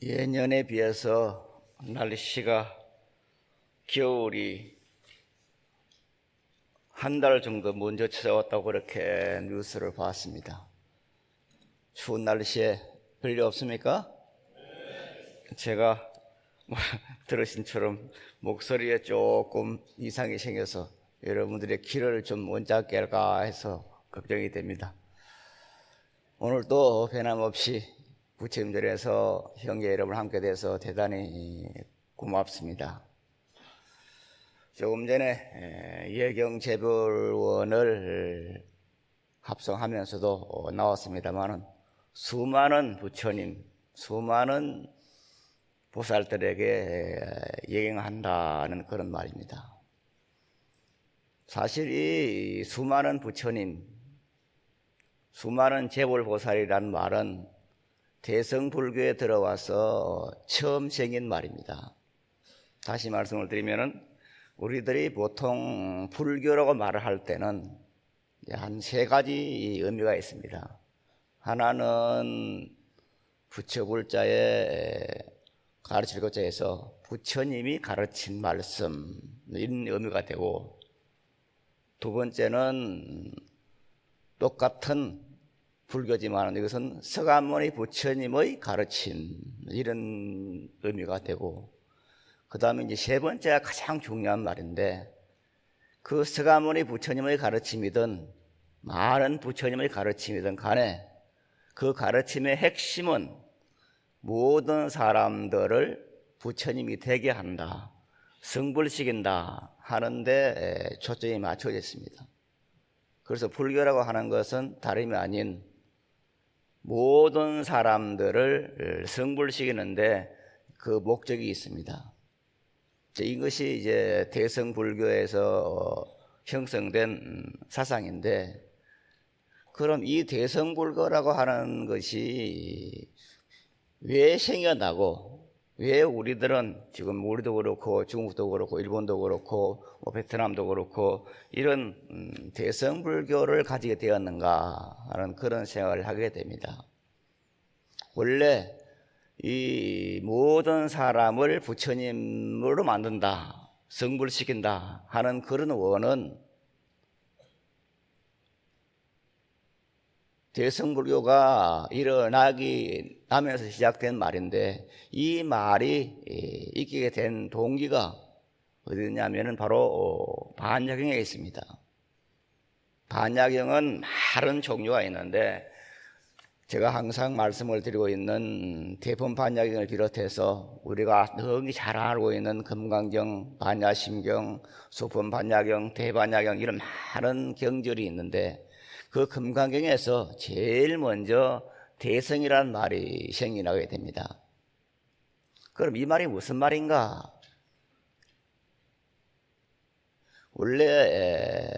예년에 비해서 날씨가 겨울이 한 달 정도 먼저 찾아왔다고 그렇게 뉴스를 봤습니다. 추운 날씨에 별일 없습니까? 제가 들으신처럼 목소리에 조금 이상이 생겨서 여러분들의 귀를 좀 못 잡게 할까 해서 걱정이 됩니다. 오늘도 변함없이 부처님들에서 형제 여러분 함께 돼서 대단히 고맙습니다. 조금 전에 예경재별원을 합성하면서도 나왔습니다만 수많은 부처님, 수많은 보살들에게 예경한다는 그런 말입니다. 사실 이 수많은 부처님, 수많은 재볼보살이라는 말은 대성불교에 들어와서 처음 생긴 말입니다. 다시 말씀을 드리면은 우리들이 보통 불교라고 말을 할 때는 한 세 가지 의미가 있습니다. 하나는 부처불자의 가르칠 것자에서 부처님이 가르친 말씀 이런 의미가 되고, 두 번째는 똑같은 불교지만 이것은 서가모니 부처님의 가르침 이런 의미가 되고, 그 다음에 이제 세 번째가 가장 중요한 말인데, 그 서가모니 부처님의 가르침이든 많은 부처님의 가르침이든 간에 그 가르침의 핵심은 모든 사람들을 부처님이 되게 한다, 성불시킨다 하는데 초점이 맞춰져 있습니다. 그래서 불교라고 하는 것은 다름이 아닌 모든 사람들을 성불시키는데 그 목적이 있습니다. 이것이 이제 대성불교에서 형성된 사상인데, 그럼 이 대성불교라고 하는 것이 왜 생겨나고, 왜 우리들은 지금 우리도 그렇고 중국도 그렇고 일본도 그렇고 베트남도 그렇고 이런 대성불교를 가지게 되었는가 하는 그런 생각을 하게 됩니다. 원래 이 모든 사람을 부처님으로 만든다, 성불시킨다 하는 그런 원은 대성불교가 일어나기 하면서 시작된 말인데, 이 말이 있게 된 동기가 어디냐면은 바로 반야경에 있습니다. 반야경은 많은 종류가 있는데, 제가 항상 말씀을 드리고 있는 대품 반야경을 비롯해서 우리가 너무 잘 알고 있는 금강경, 반야심경, 소품 반야경, 대반야경 이런 많은 경절이 있는데, 그 금강경에서 제일 먼저 대성이라는 말이 생겨나게 됩니다. 그럼 이 말이 무슨 말인가? 원래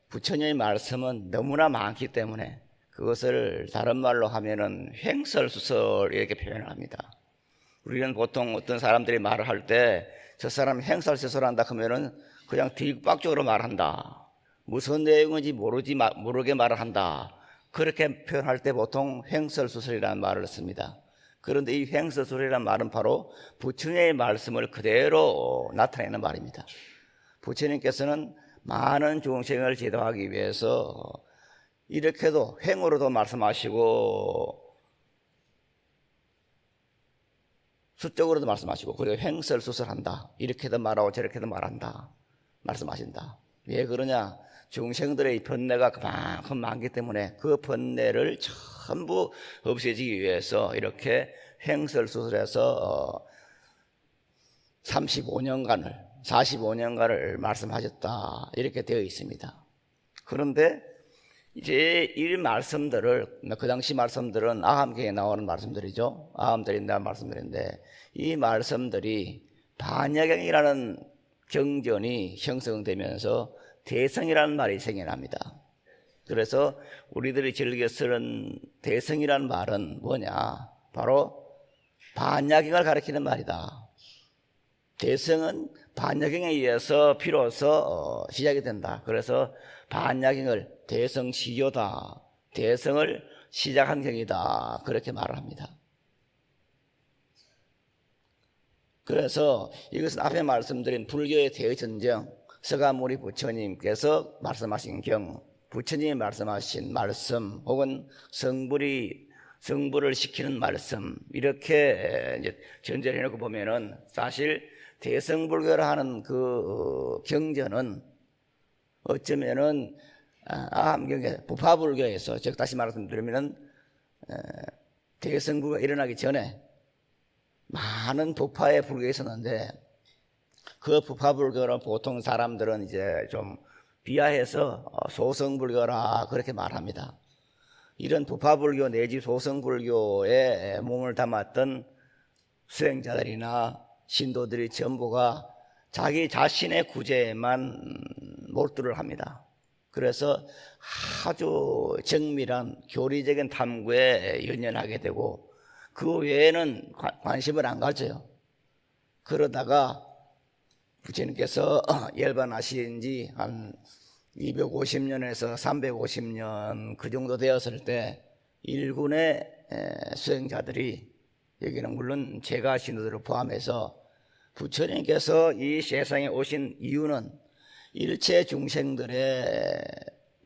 부처님의 말씀은 너무나 많기 때문에 그것을 다른 말로 하면은 횡설수설 이렇게 표현을 합니다. 우리는 보통 어떤 사람들이 말을 할 때 저 사람 횡설수설한다 하면은 그냥 뒷박적으로 말한다, 무슨 내용인지 모르게 말을 한다, 그렇게 표현할 때 보통 횡설수설이라는 말을 씁니다. 그런데 이 횡설수설이라는 말은 바로 부처님의 말씀을 그대로 나타내는 말입니다. 부처님께서는 많은 중생을 제도하기 위해서 이렇게도 횡으로도 말씀하시고 수적으로도 말씀하시고, 그리고 횡설수설한다, 이렇게도 말하고 저렇게도 말한다 말씀하신다. 왜 그러냐? 중생들의 번뇌가 그만큼 많기 때문에 그 번뇌를 전부 없애지기 위해서 이렇게 횡설수설해서 35년간을 45년간을 말씀하셨다 이렇게 되어 있습니다. 그런데 이제 이 말씀들을, 그 당시 말씀들은 아함경에 나오는 말씀들이죠. 아함들이 나온 말씀들인데, 이 말씀들이 반야경이라는 경전이 형성되면서 대성이라는 말이 생겨납니다. 그래서 우리들이 즐겨 쓰는 대성이라는 말은 뭐냐? 바로 반야경을 가리키는 말이다. 대성은 반야경에 의해서 비로소 시작이 된다. 그래서 반야경을 대성시교다, 대성을 시작한 경이다, 그렇게 말을 합니다. 그래서 이것은 앞에 말씀드린 불교의 대전정, 서가모니 부처님께서 말씀하신 경, 부처님이 말씀하신 말씀, 혹은 성불을 시키는 말씀, 이렇게 이제 전제를 해놓고 보면은 사실 대성불교라 하는 그 경전은 어쩌면은 아함경에 부파불교에서, 즉 다시 말씀드리면은 대성불교가 일어나기 전에 많은 부파의 불교가 있었는데, 그 부파불교는 보통 사람들은 이제 좀 비하해서 소성불교라 그렇게 말합니다. 이런 부파불교 내지 소성불교에 몸을 담았던 수행자들이나 신도들이 전부가 자기 자신의 구제에만 몰두를 합니다. 그래서 아주 정밀한 교리적인 탐구에 연연하게 되고 그 외에는 관심을 안 가져요. 그러다가 부처님께서 열반하신 지 한 250년에서 350년 그 정도 되었을 때 일군의 수행자들이, 여기는 물론 제가 신도들을 포함해서, 부처님께서 이 세상에 오신 이유는 일체 중생들의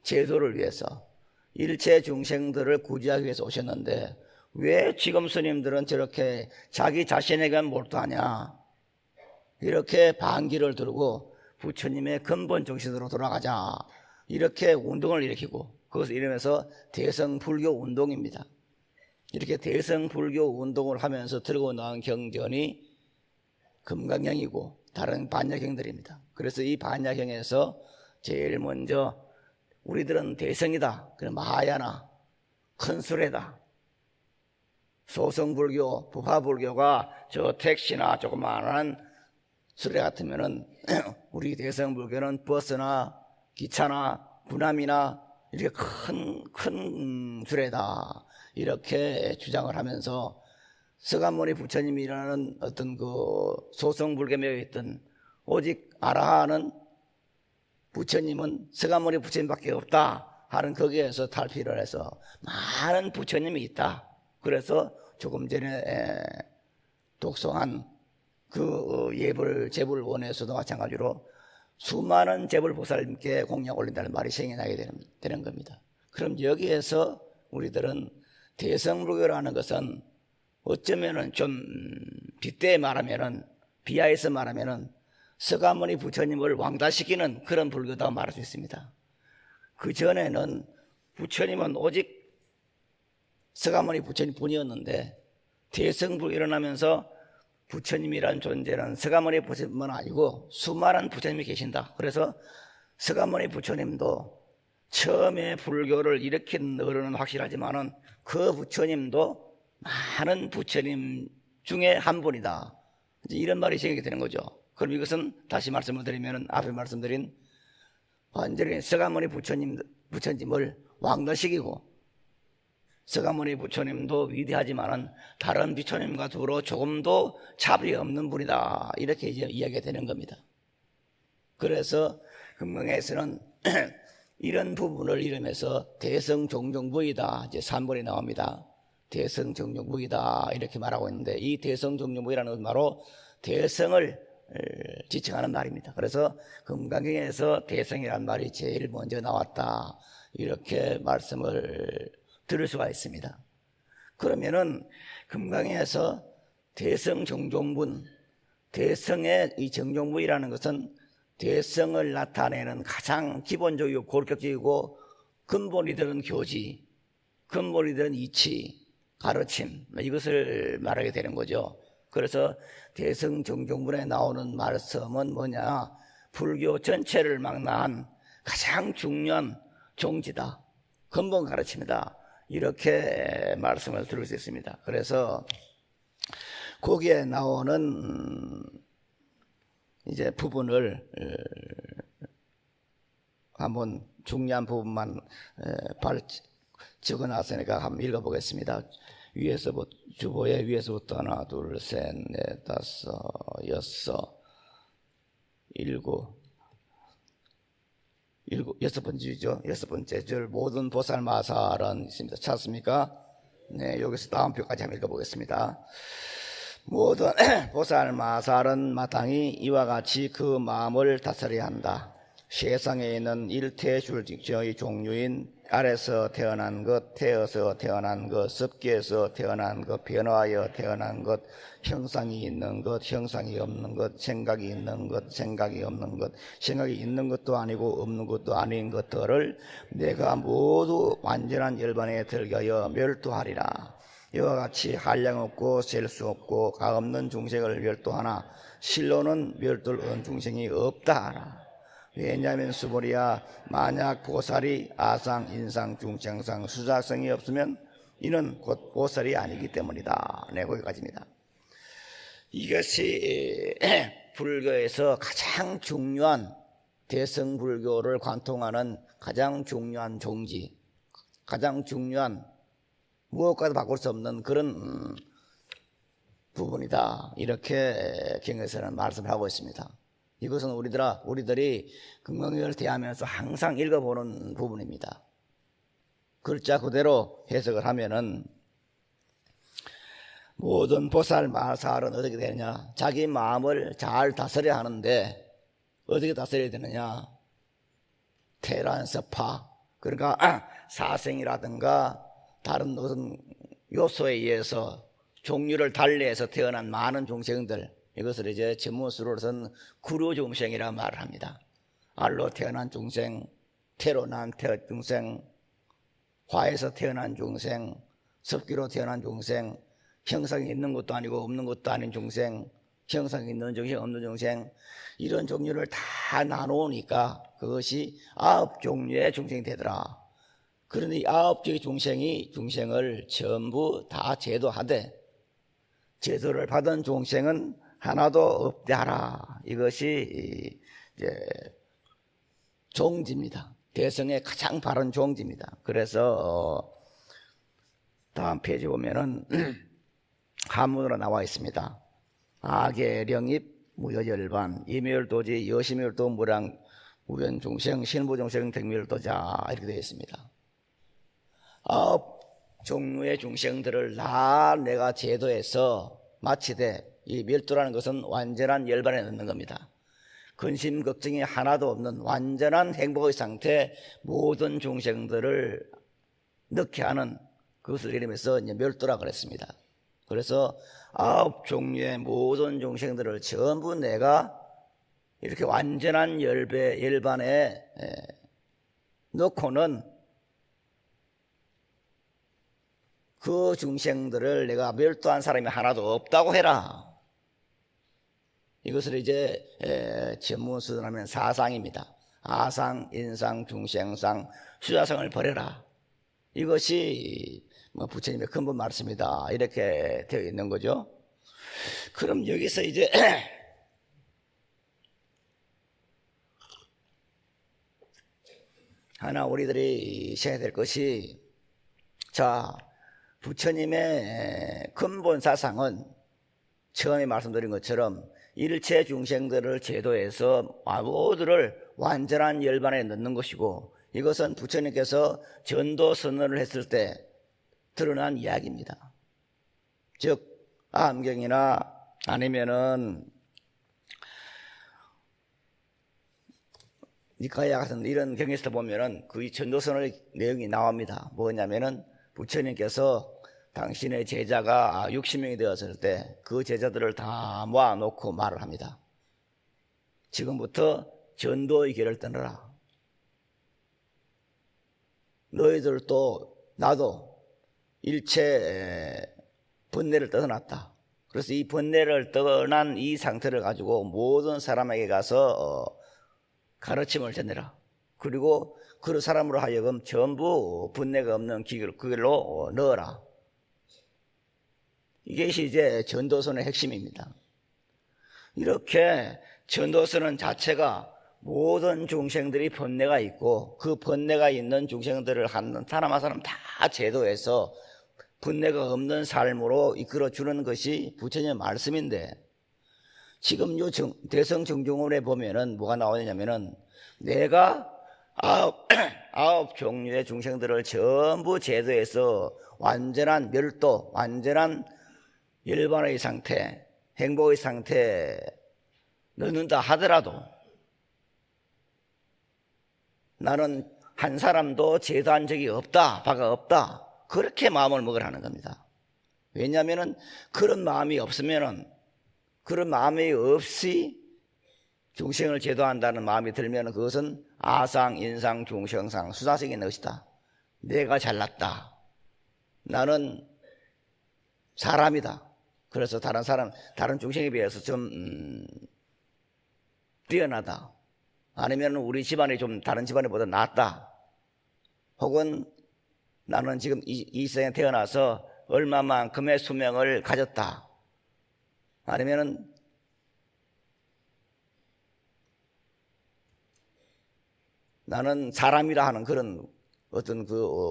제도를 위해서, 일체 중생들을 구제하기 위해서 오셨는데 왜 지금 스님들은 저렇게 자기 자신에게만 몰두하냐, 이렇게 반기를 들고 부처님의 근본 정신으로 돌아가자, 이렇게 운동을 일으키고, 그것을 이름해서 대성불교 운동입니다. 이렇게 대성불교 운동을 하면서 들고 나온 경전이 금강경이고 다른 반야경들입니다. 그래서 이 반야경에서 제일 먼저 우리들은 대성이다, 그럼 마하야나 큰 수레다, 소성불교 부파불교가 저 택시나 조그마한 수레 같으면은 우리 대성불교는 버스나 기차나 군함이나 이렇게 큰 수레다, 이렇게 주장을 하면서 서가모니 부처님이라는 어떤 그 소성불교에 있던 오직 아라하는 부처님은 서가모니 부처님밖에 없다 하는 거기에서 탈피를 해서 많은 부처님이 있다. 그래서 조금 전에 독송한 그 제불원에서도 마찬가지로 수많은 제불보살님께 공양 올린다는 말이 생겨나게 되는 겁니다. 그럼 여기에서 우리들은 대성불교라는 것은 어쩌면은 좀 빗대에 말하면은, 비하해서 말하면은 서가모니 부처님을 왕따시키는 그런 불교다고 말할 수 있습니다. 그 전에는 부처님은 오직 서가모니 부처님 뿐이었는데, 대성불교 일어나면서 부처님이란 존재는 서가모니 부처님은 아니고 수많은 부처님이 계신다. 그래서 서가모니 부처님도 처음에 불교를 일으킨 어른은 확실하지만은 그 부처님도 많은 부처님 중에 한 분이다, 이런 말이 생기게 되는 거죠. 그럼 이것은 다시 말씀을 드리면 앞에 말씀드린 완전히 서가모니 부처님을 왕따시키고, 서가모니 부처님도 위대하지만은 다른 부처님과 더불어 조금도 차별이 없는 분이다, 이렇게 이제 이야기가 되는 겁니다. 그래서 금강에서는 이런 부분을 이름해서 대성종종부이다, 이제 3번이 나옵니다. 대성종종부이다 이렇게 말하고 있는데, 이 대성종종부이라는 것은 바로 대성을 지칭하는 말입니다. 그래서 금강경에서 대성이라는 말이 제일 먼저 나왔다, 이렇게 말씀을 들을 수가 있습니다. 그러면은 금강에서 대성정종분, 대성의 이 정종부이라는 것은 대성을 나타내는 가장 기본적이고 고격적이고 근본이 되는 교지, 근본이 되는 이치, 가르침, 이것을 말하게 되는 거죠. 그래서 대성정종분에 나오는 말씀은 뭐냐, 불교 전체를 망라한 가장 중요한 종지다, 근본 가르침이다, 이렇게 말씀을 들을 수 있습니다. 그래서 거기에 나오는 이제 부분을 한번 중요한 부분만 적어놨으니까 한번 읽어보겠습니다. 위에서부터, 주보에 위에서부터 하나, 둘, 셋, 넷, 다섯, 여섯, 여섯 번째죠. 여섯 번째 줄 모든 보살마살은 있습니다. 찾습니까? 네, 여기서 다음 표까지 한번 읽어보겠습니다. 모든 보살 마살은 마땅히 이와 같이 그 마음을 다스려야 한다. 세상에 있는 일태줄의 종류인 알에서 태어난 것, 태어서 태어난 것, 습기에서 태어난 것, 변화하여 태어난 것, 형상이 있는 것, 형상이 없는 것, 생각이 있는 것, 생각이 없는 것, 생각이 있는 것도 아니고 없는 것도 아닌 것들을 내가 모두 완전한 열반에 들게하여 멸도하리라. 이와 같이 한량없고 셀 수 없고 가없는 중생을 멸도하나 실로는 멸도를 얻은 중생이 없다 하라. 왜냐하면 수보리야, 만약 보살이 아상, 인상, 중생상, 수작성이 없으면 이는 곧 보살이 아니기 때문이다. 네, 거기까지입니다. 이것이 불교에서 가장 중요한, 대승불교를 관통하는 가장 중요한 종지, 가장 중요한, 무엇과도 바꿀 수 없는 그런 부분이다. 이렇게 경에서는 말씀을 하고 있습니다. 이것은 우리들이 금강경을 대하면서 항상 읽어보는 부분입니다. 글자 그대로 해석을 하면은 모든 보살 마살은 어떻게 되느냐? 자기 마음을 잘 다스려야 하는데 어떻게 다스려야 되느냐? 테란스파, 그러니까 사생이라든가 다른 무슨 요소에 의해서 종류를 달리해서 태어난 많은 중생들, 이것을 이제 전문수로서는 구류 중생이라 말을 합니다. 알로 태어난 중생, 태로 난 중생, 화에서 태어난 중생, 습기로 태어난 중생, 형상이 있는 것도 아니고 없는 것도 아닌 중생, 형상이 있는 중생, 없는 중생, 이런 종류를 다 나누니까 그것이 9종류의 중생이 되더라. 그러니 9종의 중생을 전부 다 제도하되 제도를 받은 중생은 하나도 없게 하라. 이것이 이제 종지입니다. 대성의 가장 바른 종지입니다. 그래서 다음 페이지 보면은 한문으로 나와 있습니다. 악예령입 무여열반 이멸도지 여시멸도 무량 무변중생 신부중생 득멸도자 이렇게 되어 있습니다. 9종류의 중생들을 다 내가 제도해서 마치되, 이 멸도라는 것은 완전한 열반에 넣는 겁니다. 근심 걱정이 하나도 없는 완전한 행복의 상태, 모든 중생들을 넣게 하는 그것을 이름해서 이제 멸도라고 그랬습니다. 그래서 9종류의 모든 중생들을 전부 내가 이렇게 완전한 열반에 넣고는 그 중생들을 내가 멸도한 사람이 하나도 없다고 해라. 이것을 이제 전문수를 하면 사상입니다. 아상, 인상, 중생상, 수자상을 버려라. 이것이 부처님의 근본 말씀이다. 이렇게 되어 있는 거죠. 그럼 여기서 이제 하나 우리들이 생각해야 될 것이, 자, 부처님의 근본 사상은 처음에 말씀드린 것처럼 일체 중생들을 제도해서 모두를 완전한 열반에 넣는 것이고, 이것은 부처님께서 전도 선언을 했을 때 드러난 이야기입니다. 즉 암경이나 아니면은 니카야 같은 이런 경에서 보면은 그 전도 선언의 내용이 나옵니다. 뭐냐면은 부처님께서 당신의 제자가 60명이 되었을 때 그 제자들을 다 모아놓고 말을 합니다. 지금부터 전도의 길을 떠나라. 너희들도 나도 일체 번뇌를 떠났다. 그래서 이 번뇌를 떠난 이 상태를 가지고 모든 사람에게 가서 가르침을 전해라. 그리고 그 사람으로 하여금 전부 번뇌가 없는 길로 넣어라. 이것이 이제 전도서의 핵심입니다. 이렇게 전도서는 자체가 모든 중생들이 번뇌가 있고 그 번뇌가 있는 중생들을 한 사람 한 사람 다 제도해서 번뇌가 없는 삶으로 이끌어주는 것이 부처님의 말씀인데, 지금 요 대성정중원에 보면은 뭐가 나오냐면은 내가 9종류의 중생들을 전부 제도해서 완전한 멸도, 완전한 열반의 상태, 행복의 상태에 넣는다 하더라도 나는 한 사람도 제도한 적이 없다, 바가 없다, 그렇게 마음을 먹으라는 겁니다. 왜냐하면 그런 마음이 없으면은, 그런 마음이 없이 중생을 제도한다는 마음이 들면 그것은 아상, 인상, 중생상, 수사성이 있는 것이다. 내가 잘났다, 나는 사람이다, 그래서 다른 중생에 비해서 좀 뛰어나다, 아니면 우리 집안이 좀 다른 집안보다 낫다, 혹은 나는 지금 이 세상에 태어나서 얼마만큼의 수명을 가졌다, 아니면은 나는 사람이라 하는 그런 어떤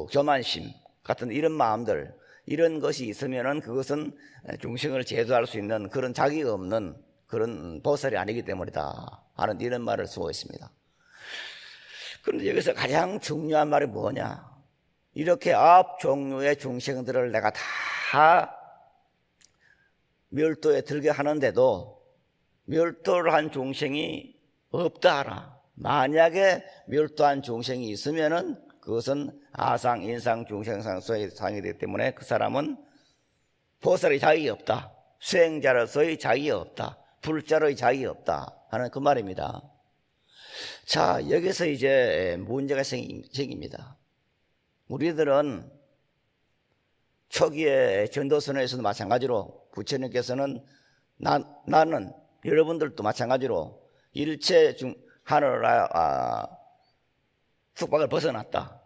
교만심 같은 이런 마음들, 이런 것이 있으면은 그것은 중생을 제도할 수 있는 그런 자기가 없는 그런 보살이 아니기 때문이다 하는 이런 말을 쓰고 있습니다. 그런데 여기서 가장 중요한 말이 뭐냐? 이렇게 아홉 종류의 중생들을 내가 다 멸도에 들게 하는데도 멸도를 한 중생이 없다 하라. 만약에 멸도한 중생이 있으면은 그것은 아상, 인상, 중생상, 수행상이 되기 때문에 그 사람은 보살의 자격이 없다, 수행자로서의 자격이 없다, 불자로의 자격이 없다 하는 그 말입니다. 자, 여기서 이제 문제가 생깁니다. 우리들은 초기에 전도선에서도 마찬가지로 부처님께서는 나는 여러분들도 마찬가지로 일체 하늘 속박을 벗어났다.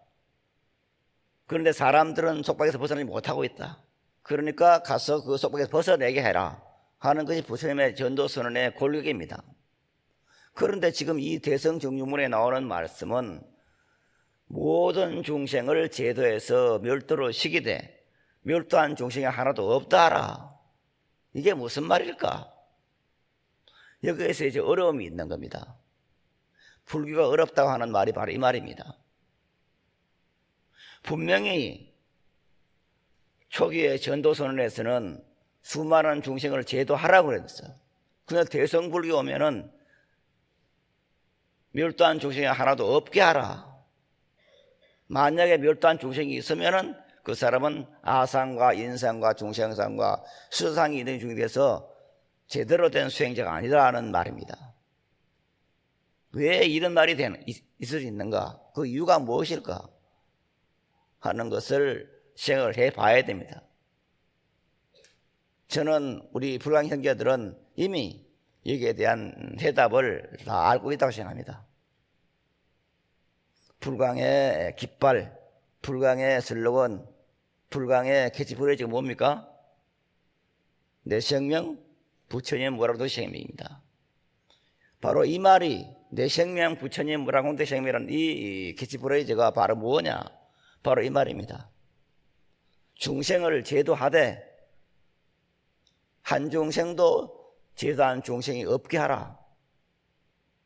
그런데 사람들은 속박에서 벗어나지 못하고 있다. 그러니까 가서 그 속박에서 벗어내게 해라 하는 것이 부처님의 전도선언의 골격입니다. 그런데 지금 이 대성정유문에 나오는 말씀은 모든 중생을 제도해서 멸도로 시키되 멸도한 중생이 하나도 없다라. 이게 무슨 말일까? 여기에서 이제 어려움이 있는 겁니다. 불교가 어렵다고 하는 말이 바로 이 말입니다. 분명히 초기의 전도선언에서는 수많은 중생을 제도하라고 그랬어요. 그런데 대성불교 오면은 멸도한 중생이 하나도 없게 하라. 만약에 멸도한 중생이 있으면은 그 사람은 아상과 인상과 중생상과 수상이 있는 중에 대해서 제대로 된 수행자가 아니라는 말입니다. 왜 이런 말이 있을 수 있는가? 그 이유가 무엇일까? 하는 것을 생각을 해봐야 됩니다. 저는 우리 불광 형제들은 이미 여기에 대한 대답을 다 알고 있다고 생각합니다. 불광의 깃발, 불광의 슬로건, 불광의 캐치프레이즈가 뭡니까? 내 생명, 부처님 뭐라고도 생명입니다. 바로 이 말이 내 생명, 부처님 뭐라고도 생명이라는 이 캐치프레이즈가 바로 뭐냐? 바로 이 말입니다. 중생을 제도하되 한 중생도 제도한 중생이 없게 하라.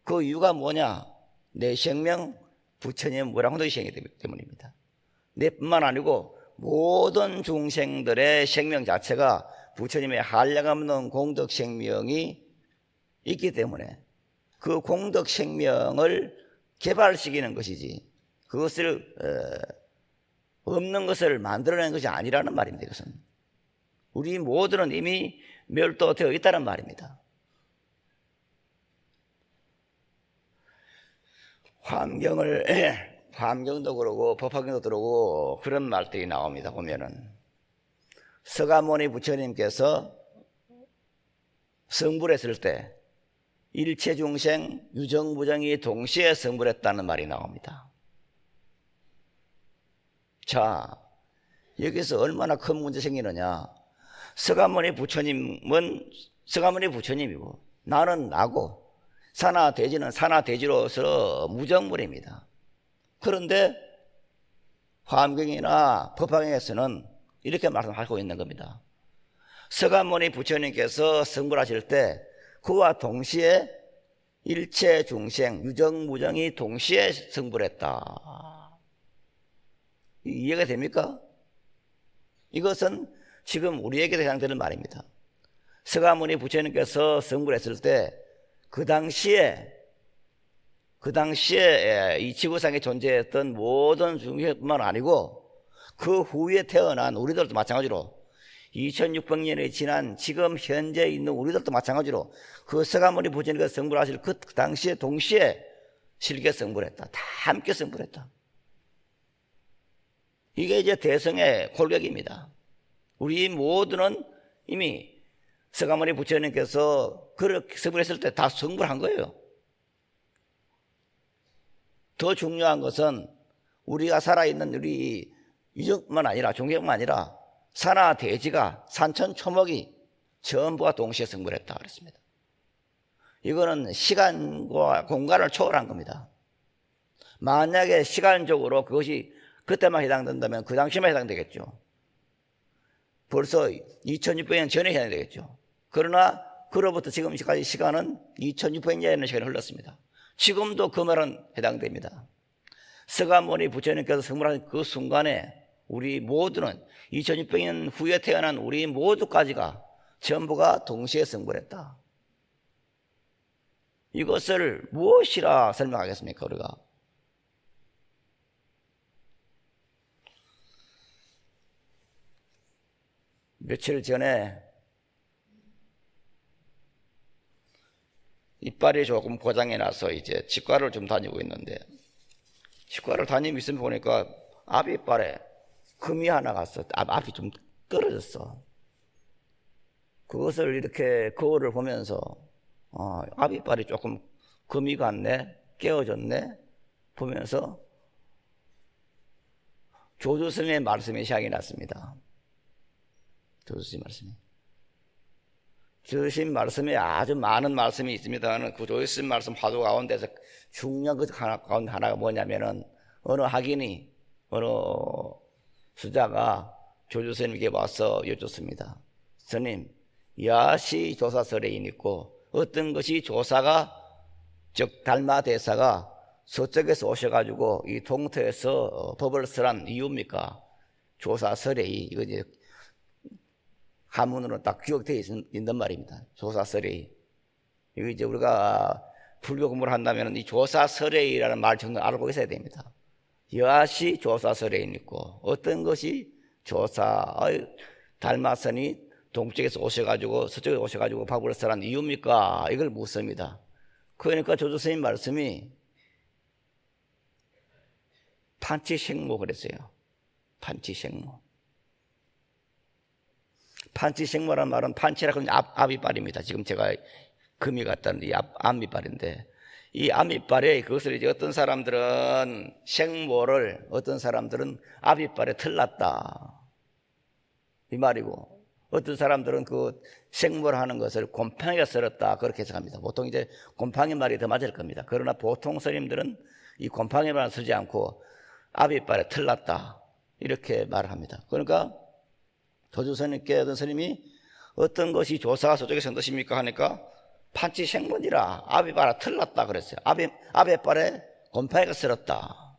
그 이유가 뭐냐? 내 생명, 부처님 뭐라고도 생명이기 때문입니다. 내뿐만 아니고 모든 중생들의 생명 자체가 부처님의 한량없는 공덕 생명이 있기 때문에 그 공덕 생명을 개발시키는 것이지 그것을 없는 것을 만들어내는 것이 아니라는 말입니다. 이것은 우리 모두는 이미 멸도되어 있다는 말입니다. 화엄경도 그러고 법화경도 그러고 그런 말들이 나옵니다. 보면은 서가모니 부처님께서 성불했을 때 일체 중생 유정무정이 동시에 성불했다는 말이 나옵니다. 자, 여기서 얼마나 큰 문제 생기느냐? 서가모니 부처님은 서가모니 부처님이고 나는 나고 산하대지는 산하대지로서 무정물입니다. 그런데 화엄경이나 법화경에서는 이렇게 말씀하고 있는 겁니다. 서가모니 부처님께서 성불하실 때 그와 동시에 일체 중생 유정무정이 동시에 성불했다. 이해가 됩니까? 이것은 지금 우리에게도 해당되는 말입니다. 서가모니 부처님께서 성불했을 때 그 당시에 이 지구상에 존재했던 모든 중생뿐만 아니고 그 후에 태어난 우리들도 마찬가지로 2600년이 지난 지금 현재 있는 우리들도 마찬가지로 그 서가모니 부처님께서 성불하실 그 당시에 동시에 실계 성불했다. 다 함께 성불했다. 이게 이제 대성의 골격입니다. 우리 모두는 이미 서가모니 부처님께서 그렇게 성불했을 때 다 성불한 거예요. 더 중요한 것은 우리가 살아있는 우리 유적뿐만 아니라 종교뿐만 아니라 산하 대지가 산천 초목이 전부가 동시에 성불했다 그랬습니다. 이거는 시간과 공간을 초월한 겁니다. 만약에 시간적으로 그것이 그때만 해당된다면 그 당시만 해당되겠죠. 벌써 2600년 전에 해당되겠죠. 그러나 그로부터 지금까지 시간은 2600년의 시간이 흘렀습니다. 지금도 그 말은 해당됩니다. 서가모니 부처님께서 성불하신 그 순간에 우리 모두는 2600년 후에 태어난 우리 모두까지가 전부가 동시에 성불했다. 이것을 무엇이라 설명하겠습니까, 우리가? 며칠 전에 이빨이 조금 고장이 나서 이제 치과를 좀 다니고 있는데, 치과를 다니고 있으면 보니까 앞이빨에 금이 하나 갔어. 앞이 좀 떨어졌어. 그것을 이렇게 거울을 보면서 앞이빨이 조금 금이 갔네, 깨어졌네 보면서 조주스님의 말씀이 생각이 났습니다. 조주스님 말씀이. 주신 말씀에 아주 많은 말씀이 있습니다만 그 조주스님 말씀 화두 가운데서 중요한 것 가운데 하나가 뭐냐면은 어느 학인이 어느 수자가 조주스님에게 와서 여쭙습니다. 스님, 야시 조사설에인 있고 어떤 것이 조사가 즉 달마대사가 서쪽에서 오셔가지고 이 동토에서 법을 설한 이유입니까? 조사설에이 이거 이제 한문으로 딱 기억되어 있는 말입니다. 조사설에이. 이거 이제 우리가 불교 공부를 한다면 이 조사설에이라는 말 정도 알고 있어야 됩니다. 여하시 조사설에인 있고 어떤 것이 달마선이 동쪽에서 오셔가지고 서쪽에 오셔가지고 법을 설한 이유입니까? 이걸 묻습니다. 그러니까 조조스님 말씀이 판치생모 그랬어요. 판치생모. 판치생모란 말은 판치라고 하면 앞이빨입니다. 지금 제가 금이 같다는 이 앞이빨인데 이 앞이빨에 그것을 이제 어떤 사람들은 생모를 어떤 사람들은 앞이빨에 틀났다 이 말이고 어떤 사람들은 그 생모를 하는 것을 곰팡이가 썰었다 그렇게 해석합니다. 보통 이제 곰팡이 말이 더 맞을 겁니다. 그러나 보통 스님들은 이 곰팡이 말을 쓰지 않고 앞이빨에 틀났다 이렇게 말을 합니다. 그러니까 조주스님께 어떤 스님이 어떤 것이 조사가 저쪽에 선 것입니까 하니까 판치생문이라 앞이빨에 틀났다 그랬어요. 앞이빨에 곰팡이가 썰었다.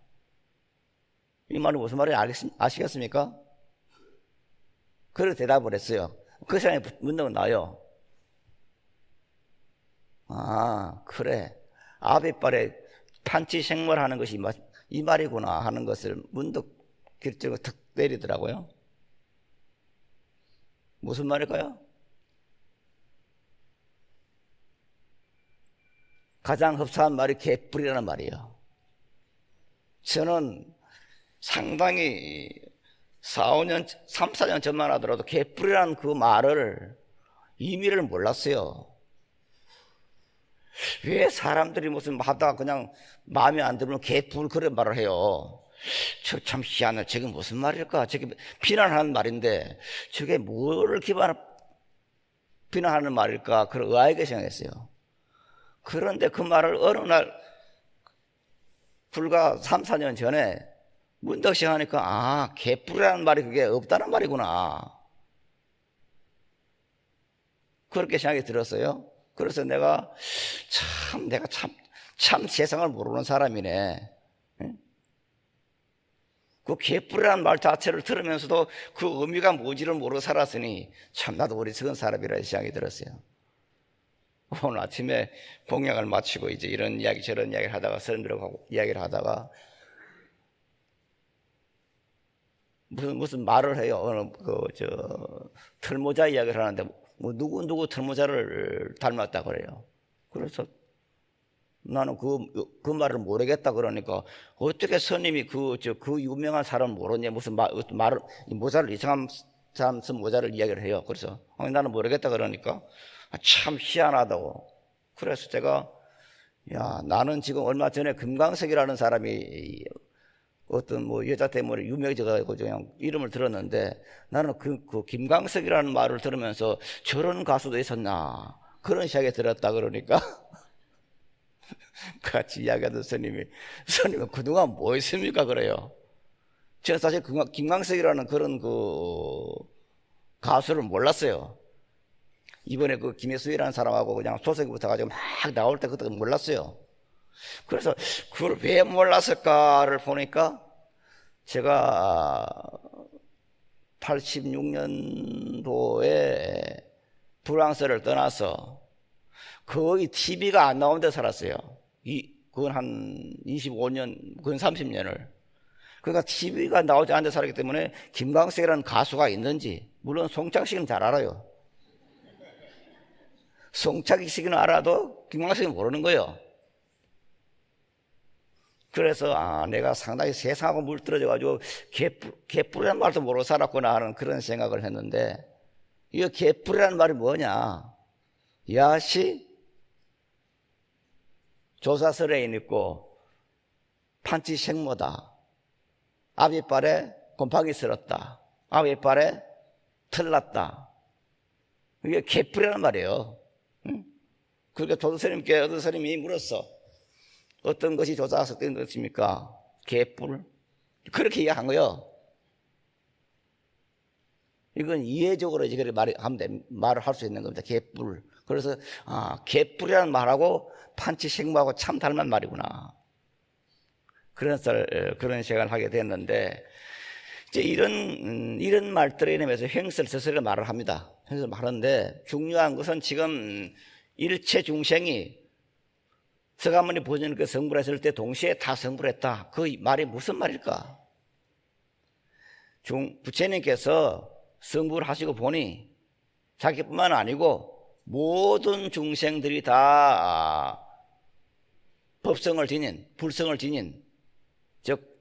이 말은 무슨 말인지 아시겠습니까? 그렇게 대답을 했어요. 그 시간에 문득 나요. 아, 그래. 앞이빨에 판치생물 하는 것이 이 말이구나 하는 것을 문득 결정을 탁 내리더라고요. 무슨 말일까요? 가장 흡사한 말이 개뿔이라는 말이에요. 저는 상당히 3, 4년 전만 하더라도 개뿔이라는 그 말을 의미를 몰랐어요. 왜 사람들이 무슨 하다가 그냥 마음에 안 들면 개뿔 그런 말을 해요. 저 참 희한해. 저게 무슨 말일까? 저게 비난하는 말인데 저게 뭐를 비난하는 말일까? 그런 의아하게 생각했어요. 그런데 그 말을 어느 날 불과 3, 4년 전에 문득 생각하니까 아, 개뿔이라는 말이 그게 없다는 말이구나. 그렇게 생각이 들었어요. 그래서 내가 참 세상을 모르는 사람이네. 그 개뿔이라는 말 자체를 들으면서도 그 의미가 뭔지를 모르고 살았으니 참 나도 어리석은 사람이라 생각이 들었어요. 오늘 아침에 공양을 마치고 이제 이런 이야기 저런 이야기를 하다가 사람들하고 이야기를 하다가 무슨 말을 해요. 오늘 털모자 이야기를 하는데 뭐 누구 털모자를 닮았다 그래요. 그래서 나는 그 말을 모르겠다 그러니까 어떻게 스님이 그 유명한 사람 모르냐 무슨 말을 모자를 이상한 사람 쓴 모자를 이야기를 해요. 그래서 나는 모르겠다 그러니까 참 희한하다고. 그래서 제가 야 나는 지금 얼마 전에 금강석이라는 사람이 어떤 뭐 여자 때문에 유명해져가지고 그냥 이름을 들었는데 나는 그 김광석이라는 말을 들으면서 저런 가수도 있었나 그런 생각이 들었다 그러니까 같이 이야기하던 스님은 그동안 뭐 했습니까 그래요. 제가 사실 김광석이라는 그런 가수를 몰랐어요. 이번에 그 김혜수이라는 사람하고 그냥 소속이 붙어가지고 막 나올 때 그때 몰랐어요. 그래서 그걸 왜 몰랐을까를 보니까 제가 86년도에 프랑스를 떠나서 거의 TV가 안 나온 데 살았어요. 그건 한 25년, 그건 30년을. 그러니까 TV가 나오지 않은 데 살았기 때문에 김광석이라는 가수가 있는지, 물론 송창식은 잘 알아요. 송창식은 알아도 김광석은 모르는 거예요. 그래서 내가 상당히 세상하고 물들어져가지고 개뿔이라는 말도 모르고 살았구나 하는 그런 생각을 했는데 이 개뿔이라는 말이 뭐냐. 야시 조사설에 있고 판치 생모다. 아비빨에 곰팡이 쓸었다. 아비빨에 털났다. 이게 개뿔이라는 말이에요. 응? 그러니까 조사스님께 어떤 스님이 물었어. 어떤 것이 조사석된 것입니까? 개뿔. 그렇게 이야기한 거예요. 이건 이해적으로 이제 말을 할 수 있는 겁니다. 개뿔. 그래서, 개뿔이라는 말하고 판치 생모하고 참 닮은 말이구나. 그런 생각을 하게 됐는데, 이제 이런 말들에 인해서 횡설서설을 말을 합니다. 횡설 하는데, 중요한 것은 지금 일체 중생이 서가모니 보존께 성불했을 때 동시에 다 성불했다. 그 말이 무슨 말일까? 부처님께서 성불을 하시고 보니 자기뿐만 아니고 모든 중생들이 다 법성을 지닌, 불성을 지닌, 즉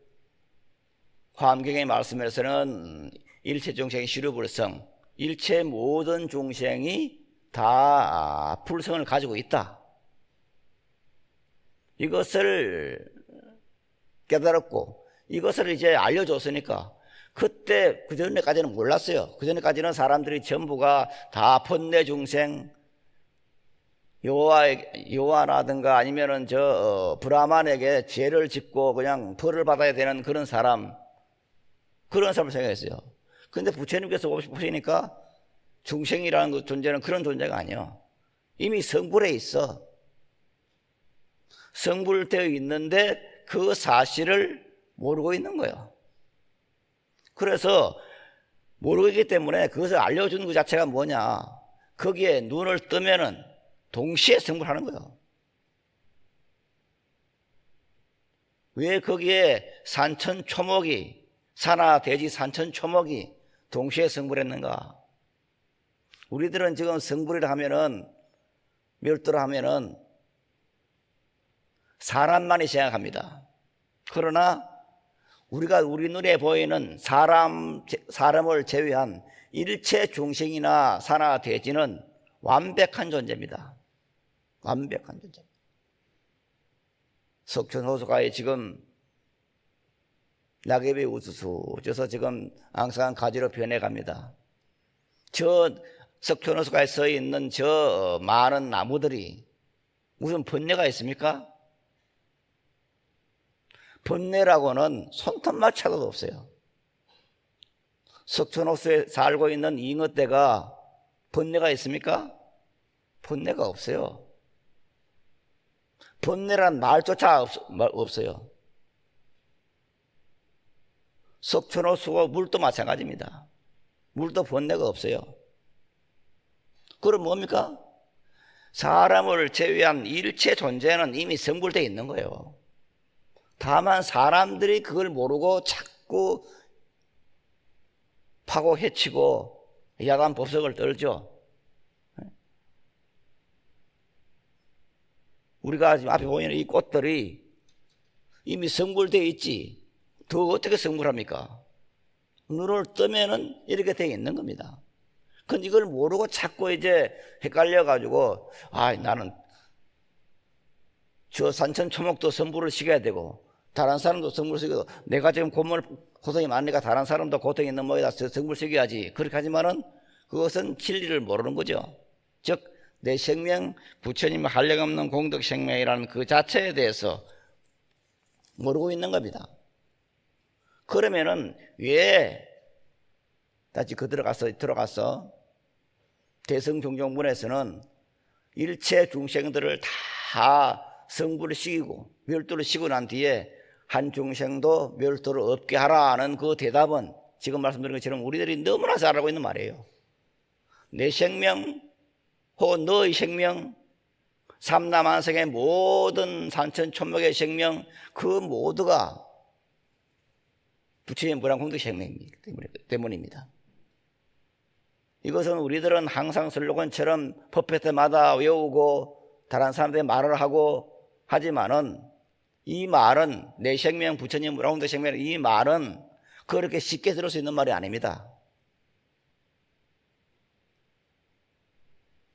화엄경의 말씀에서는 일체 중생이 시류불성, 일체 모든 중생이 다 불성을 가지고 있다. 이것을 깨달았고 이것을 이제 알려줬으니까 그때 그전에까지는 몰랐어요. 그전에까지는 사람들이 전부가 다 번뇌 중생, 요하라든가 아니면은 브라만에게 죄를 짓고 그냥 벌을 받아야 되는 그런 사람을 생각했어요. 그런데 부처님께서 보시니까 중생이라는 그 존재는 그런 존재가 아니에요. 이미 성불에 있어. 성불되어 있는데 그 사실을 모르고 있는 거예요. 그래서 모르고 있기 때문에 그것을 알려준 그 자체가 뭐냐, 거기에 눈을 뜨면은 동시에 성불하는 거예요. 왜 거기에 산천초목이, 산하 대지 산천초목이 동시에 성불했는가? 우리들은 지금 성불이라 하면은, 멸도라 하면은 사람만이 생각합니다. 그러나 우리 눈에 보이는 사람을 제외한 일체 중생이나 산하 대지는 완벽한 존재입니다. 완벽한 존재입니다. 석촌호수가에 지금 낙엽이 우수수져서 지금 앙상한 가지로 변해갑니다. 저 석촌호수가에 서 있는 저 많은 나무들이 무슨 번뇌가 있습니까? 번뇌라고는 손톱마차도 없어요. 석촌호수에 살고 있는 잉어떼가 번뇌가 있습니까? 번뇌가 없어요. 번뇌란 말조차 없어요. 석촌호 수고 물도 마찬가지입니다. 물도 번뇌가 없어요. 그럼 뭡니까? 사람을 제외한 일체 존재는 이미 성불되어 있는 거예요. 다만 사람들이 그걸 모르고 자꾸 파고 해치고 야단 법석을 떨죠. 우리가 지금 앞에 보이는 이 꽃들이 이미 성불되어 있지, 더 어떻게 성불합니까? 눈을 뜨면은 이렇게 되어 있는 겁니다. 근데 이걸 모르고 자꾸 이제 헷갈려가지고, 나는 저 산천 초목도 성불을 시켜야 되고, 다른 사람도 성불을 시켜도, 내가 지금 고통이 많으니까 다른 사람도 고통이 있는 모양이다, 성불을 시켜야지. 그렇게 하지만은 그것은 진리를 모르는 거죠. 즉, 내 생명, 부처님의 한량없는 공덕 생명이라는 그 자체에 대해서 모르고 있는 겁니다. 그러면은 왜 다시 들어가서 대성종종문에서는 일체 중생들을 다 성불을 시키고 멸도를 시키고 난 뒤에 한 중생도 멸도를 없게 하라는 그 대답은 지금 말씀드린 것처럼 우리들이 너무나 잘 알고 있는 말이에요. 내 생명 혹은 너의 생명, 삼라만상의 모든 산천초목의 생명, 그 모두가 부처님의 무량공덕 생명이기 때문입니다. 이것은 우리들은 항상 슬로건처럼 법회 때마다 외우고 다른 사람들이 말을 하고 하지만은 이 말은 내 생명, 부처님 무량공덕 생명, 이 말은 그렇게 쉽게 들을 수 있는 말이 아닙니다.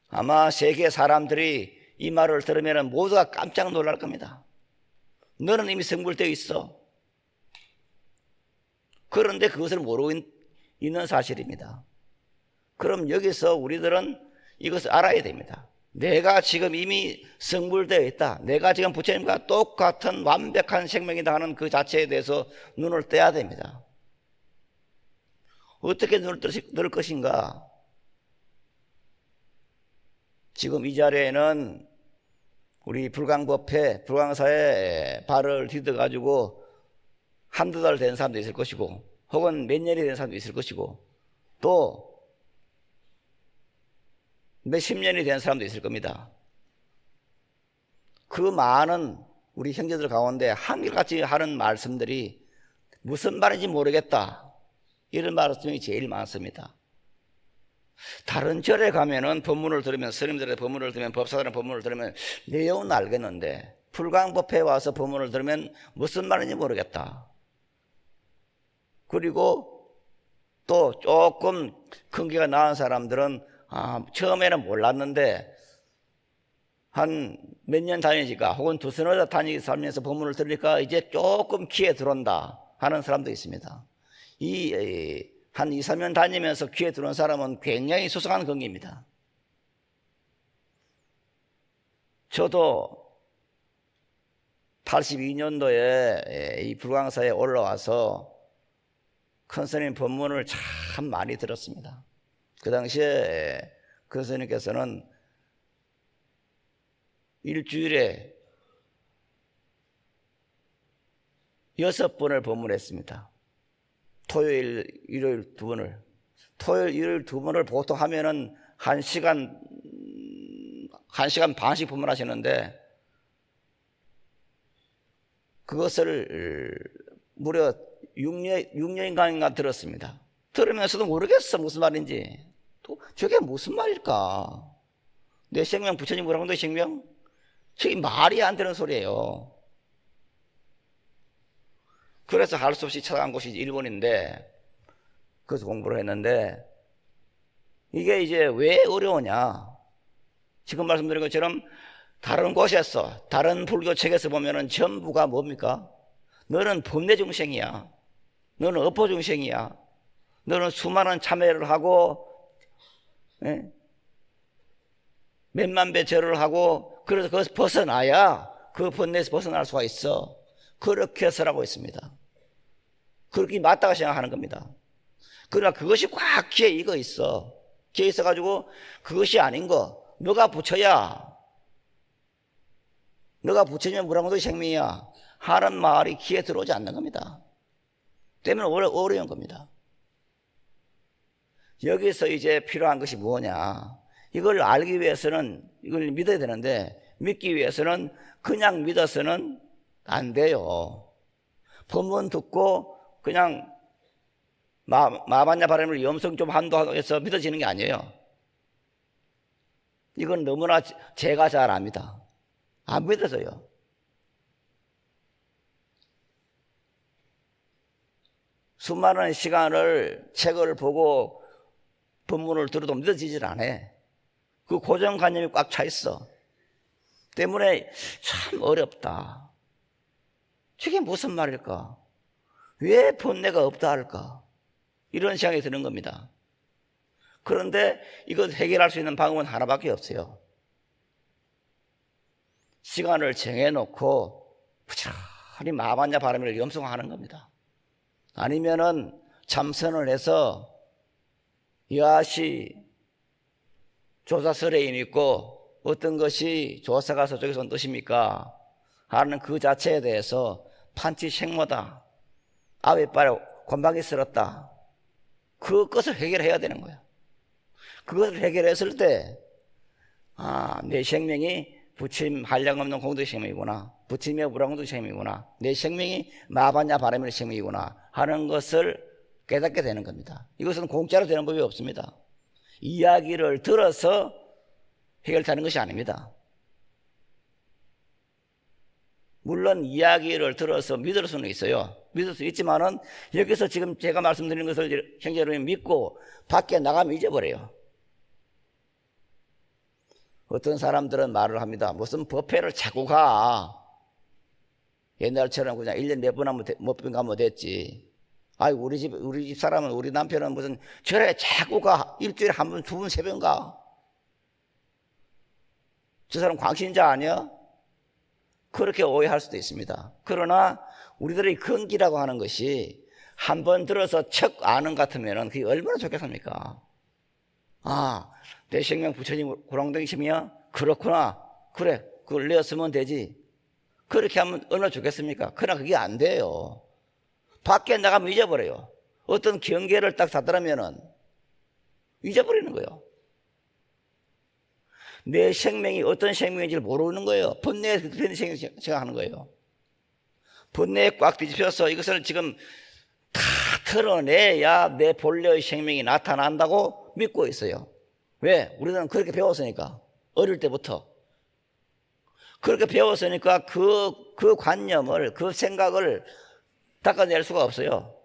아마 세계 사람들이 이 말을 들으면 모두가 깜짝 놀랄 겁니다. 너는 이미 성불되어 있어. 그런데 그것을 모르고 있는 사실입니다. 그럼 여기서 우리들은 이것을 알아야 됩니다. 내가 지금 이미 성불되어 있다. 내가 지금 부처님과 똑같은 완벽한 생명이다 하는 그 자체에 대해서 눈을 떼야 됩니다. 어떻게 눈을 뜰 것인가? 지금 이 자리에는 우리 불광법회, 불광사에 발을 디뎌가지고 한두 달 된 사람도 있을 것이고, 혹은 몇 년이 된 사람도 있을 것이고, 또 몇십 년이 된 사람도 있을 겁니다. 그 많은 우리 형제들 가운데 한결같이 하는 말씀들이 무슨 말인지 모르겠다, 이런 말씀이 제일 많습니다. 다른 절에 가면은 법문을 들으면, 스님들의 법문을 들으면, 법사들의 법문을 들으면 내용은 알겠는데 불광법회에 와서 법문을 들으면 무슨 말인지 모르겠다. 그리고 또 조금 근기가 나은 사람들은 처음에는 몰랐는데 한 몇 년 다니니까, 혹은 두서너 다니면서 법문을 들으니까 이제 조금 귀에 들어온다 하는 사람도 있습니다. 한 2, 3년 다니면서 귀에 들어온 사람은 굉장히 소중한 근기입니다. 저도 82년도에 이 불광사에 올라와서 큰 스님 법문을 참 많이 들었습니다. 그 당시에 큰 스님께서는 일주일에 6번을 법문했습니다. 토요일, 일요일 2번을. 토요일, 일요일 2번을 보통 하면은 1시간 반씩 법문하시는데, 그것을 무려 6년간인가 들었습니다. 들으면서도 모르겠어, 무슨 말인지. 또 저게 무슨 말일까? 내 생명, 부처님 무량공덕 생명? 저게 말이 안 되는 소리예요. 그래서 할 수 없이 찾아간 곳이 일본인데, 그래서 공부를 했는데, 이게 이제 왜 어려우냐? 지금 말씀드린 것처럼 다른 곳에서, 다른 불교 책에서 보면은 전부가 뭡니까? 너는 법내 중생이야. 너는 업보 중생이야. 너는 수많은 참회를 하고, 몇만 배 절을 하고, 그래서 거기서 벗어나야 그 법내에서 벗어날 수가 있어. 그렇게 설하고 있습니다. 그렇게 맞다고 생각하는 겁니다. 그러나 그것이 꽉 귀에 익어 있어. 귀에 있어가지고 그것이 아닌 거, 너가 부처야, 너가 부처님의 무량공덕 생명이야 하는 말이 귀에 들어오지 않는 겁니다. 때문에 어려운 겁니다. 여기서 이제 필요한 것이 뭐냐, 이걸 알기 위해서는 이걸 믿어야 되는데, 믿기 위해서는 그냥 믿어서는 안 돼요. 본문 듣고 그냥 마반야 바람을 염성 좀 한다고 해서 믿어지는 게 아니에요. 이건 너무나 제가 잘 압니다. 안 믿어져요. 수많은 시간을 책을 보고 본문을 들어도 믿어지질 않아. 그 고정관념이 꽉 차 있어. 때문에 참 어렵다. 저게 무슨 말일까? 왜 본내가 없다 할까? 이런 생각이 드는 겁니다. 그런데 이것 해결할 수 있는 방법은 하나밖에 없어요. 시간을 정해놓고 부지런히 마반야 바라미를 염송하는 겁니다. 아니면은 참선을 해서 여하시 조사설에 있고 어떤 것이 조사가 저쪽에서 온 뜻입니까? 하는 그 자체에 대해서 판치 생모다, 아외빨에 곤방이 쓸었다, 그것을 해결해야 되는 거야. 그것을 해결했을 때, 내 생명이 부처님 한량없는 공덕의 생명이구나, 부처님의 무량공덕의 생명이구나, 내 생명이 마반야 바라미의 생명이구나 하는 것을 깨닫게 되는 겁니다. 이것은 공짜로 되는 법이 없습니다. 이야기를 들어서 해결되는 것이 아닙니다. 물론 이야기를 들어서 믿을 수는 있어요. 믿을 수 있지만은 여기서 지금 제가 말씀드리는 것을 형제 여러분이 믿고 밖에 나가면 잊어버려요. 어떤 사람들은 말을 합니다. 무슨 법회를 자꾸 가. 옛날처럼 그냥 1년에 4번 하면 몇 번 가면 됐지. 우리 집 사람은, 우리 남편은 무슨 절에 자꾸 가. 일주일에 한 번, 2번, 3번 가. 저 사람 광신자 아니야? 그렇게 오해할 수도 있습니다. 그러나 우리들의 근기라고 하는 것이 한 번 들어서 척 아는 것 같으면 그게 얼마나 좋겠습니까? 내 생명 부처님 고랑동이심이야? 그렇구나. 그래, 그걸 내었으면 되지. 그렇게 하면 얼마나 좋겠습니까? 그러나 그게 안 돼요. 밖에 나가면 잊어버려요. 어떤 경계를 딱 닫으려면은 잊어버리는 거예요. 내 생명이 어떤 생명인지를 모르는 거예요. 본내에 생각하는 거예요. 본내에 꽉 뒤집혀서 이것을 지금 다 털어내야 내 본래의 생명이 나타난다고 믿고 있어요. 왜? 우리는 그렇게 배웠으니까. 어릴 때부터. 그렇게 배웠으니까 그 관념을, 그 생각을 닦아낼 수가 없어요.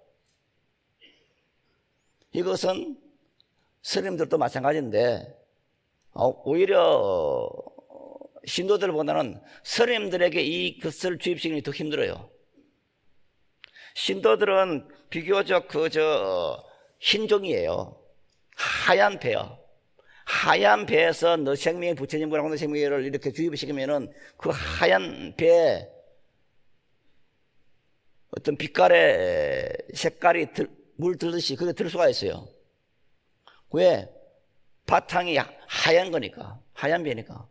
이것은 스님들도 마찬가지인데, 오히려 신도들보다는 스님들에게 이것을 주입시키는 게 더 힘들어요. 신도들은 비교적 흰종이에요. 하얀 배요. 하얀 배에서 너 생명의 부처님 무량공덕 생명을 이렇게 주입시키면은 그 하얀 배에 어떤 빛깔의 색깔이 물 들듯이 그게 들 수가 있어요. 왜? 바탕이 하얀 거니까, 하얀 배니까.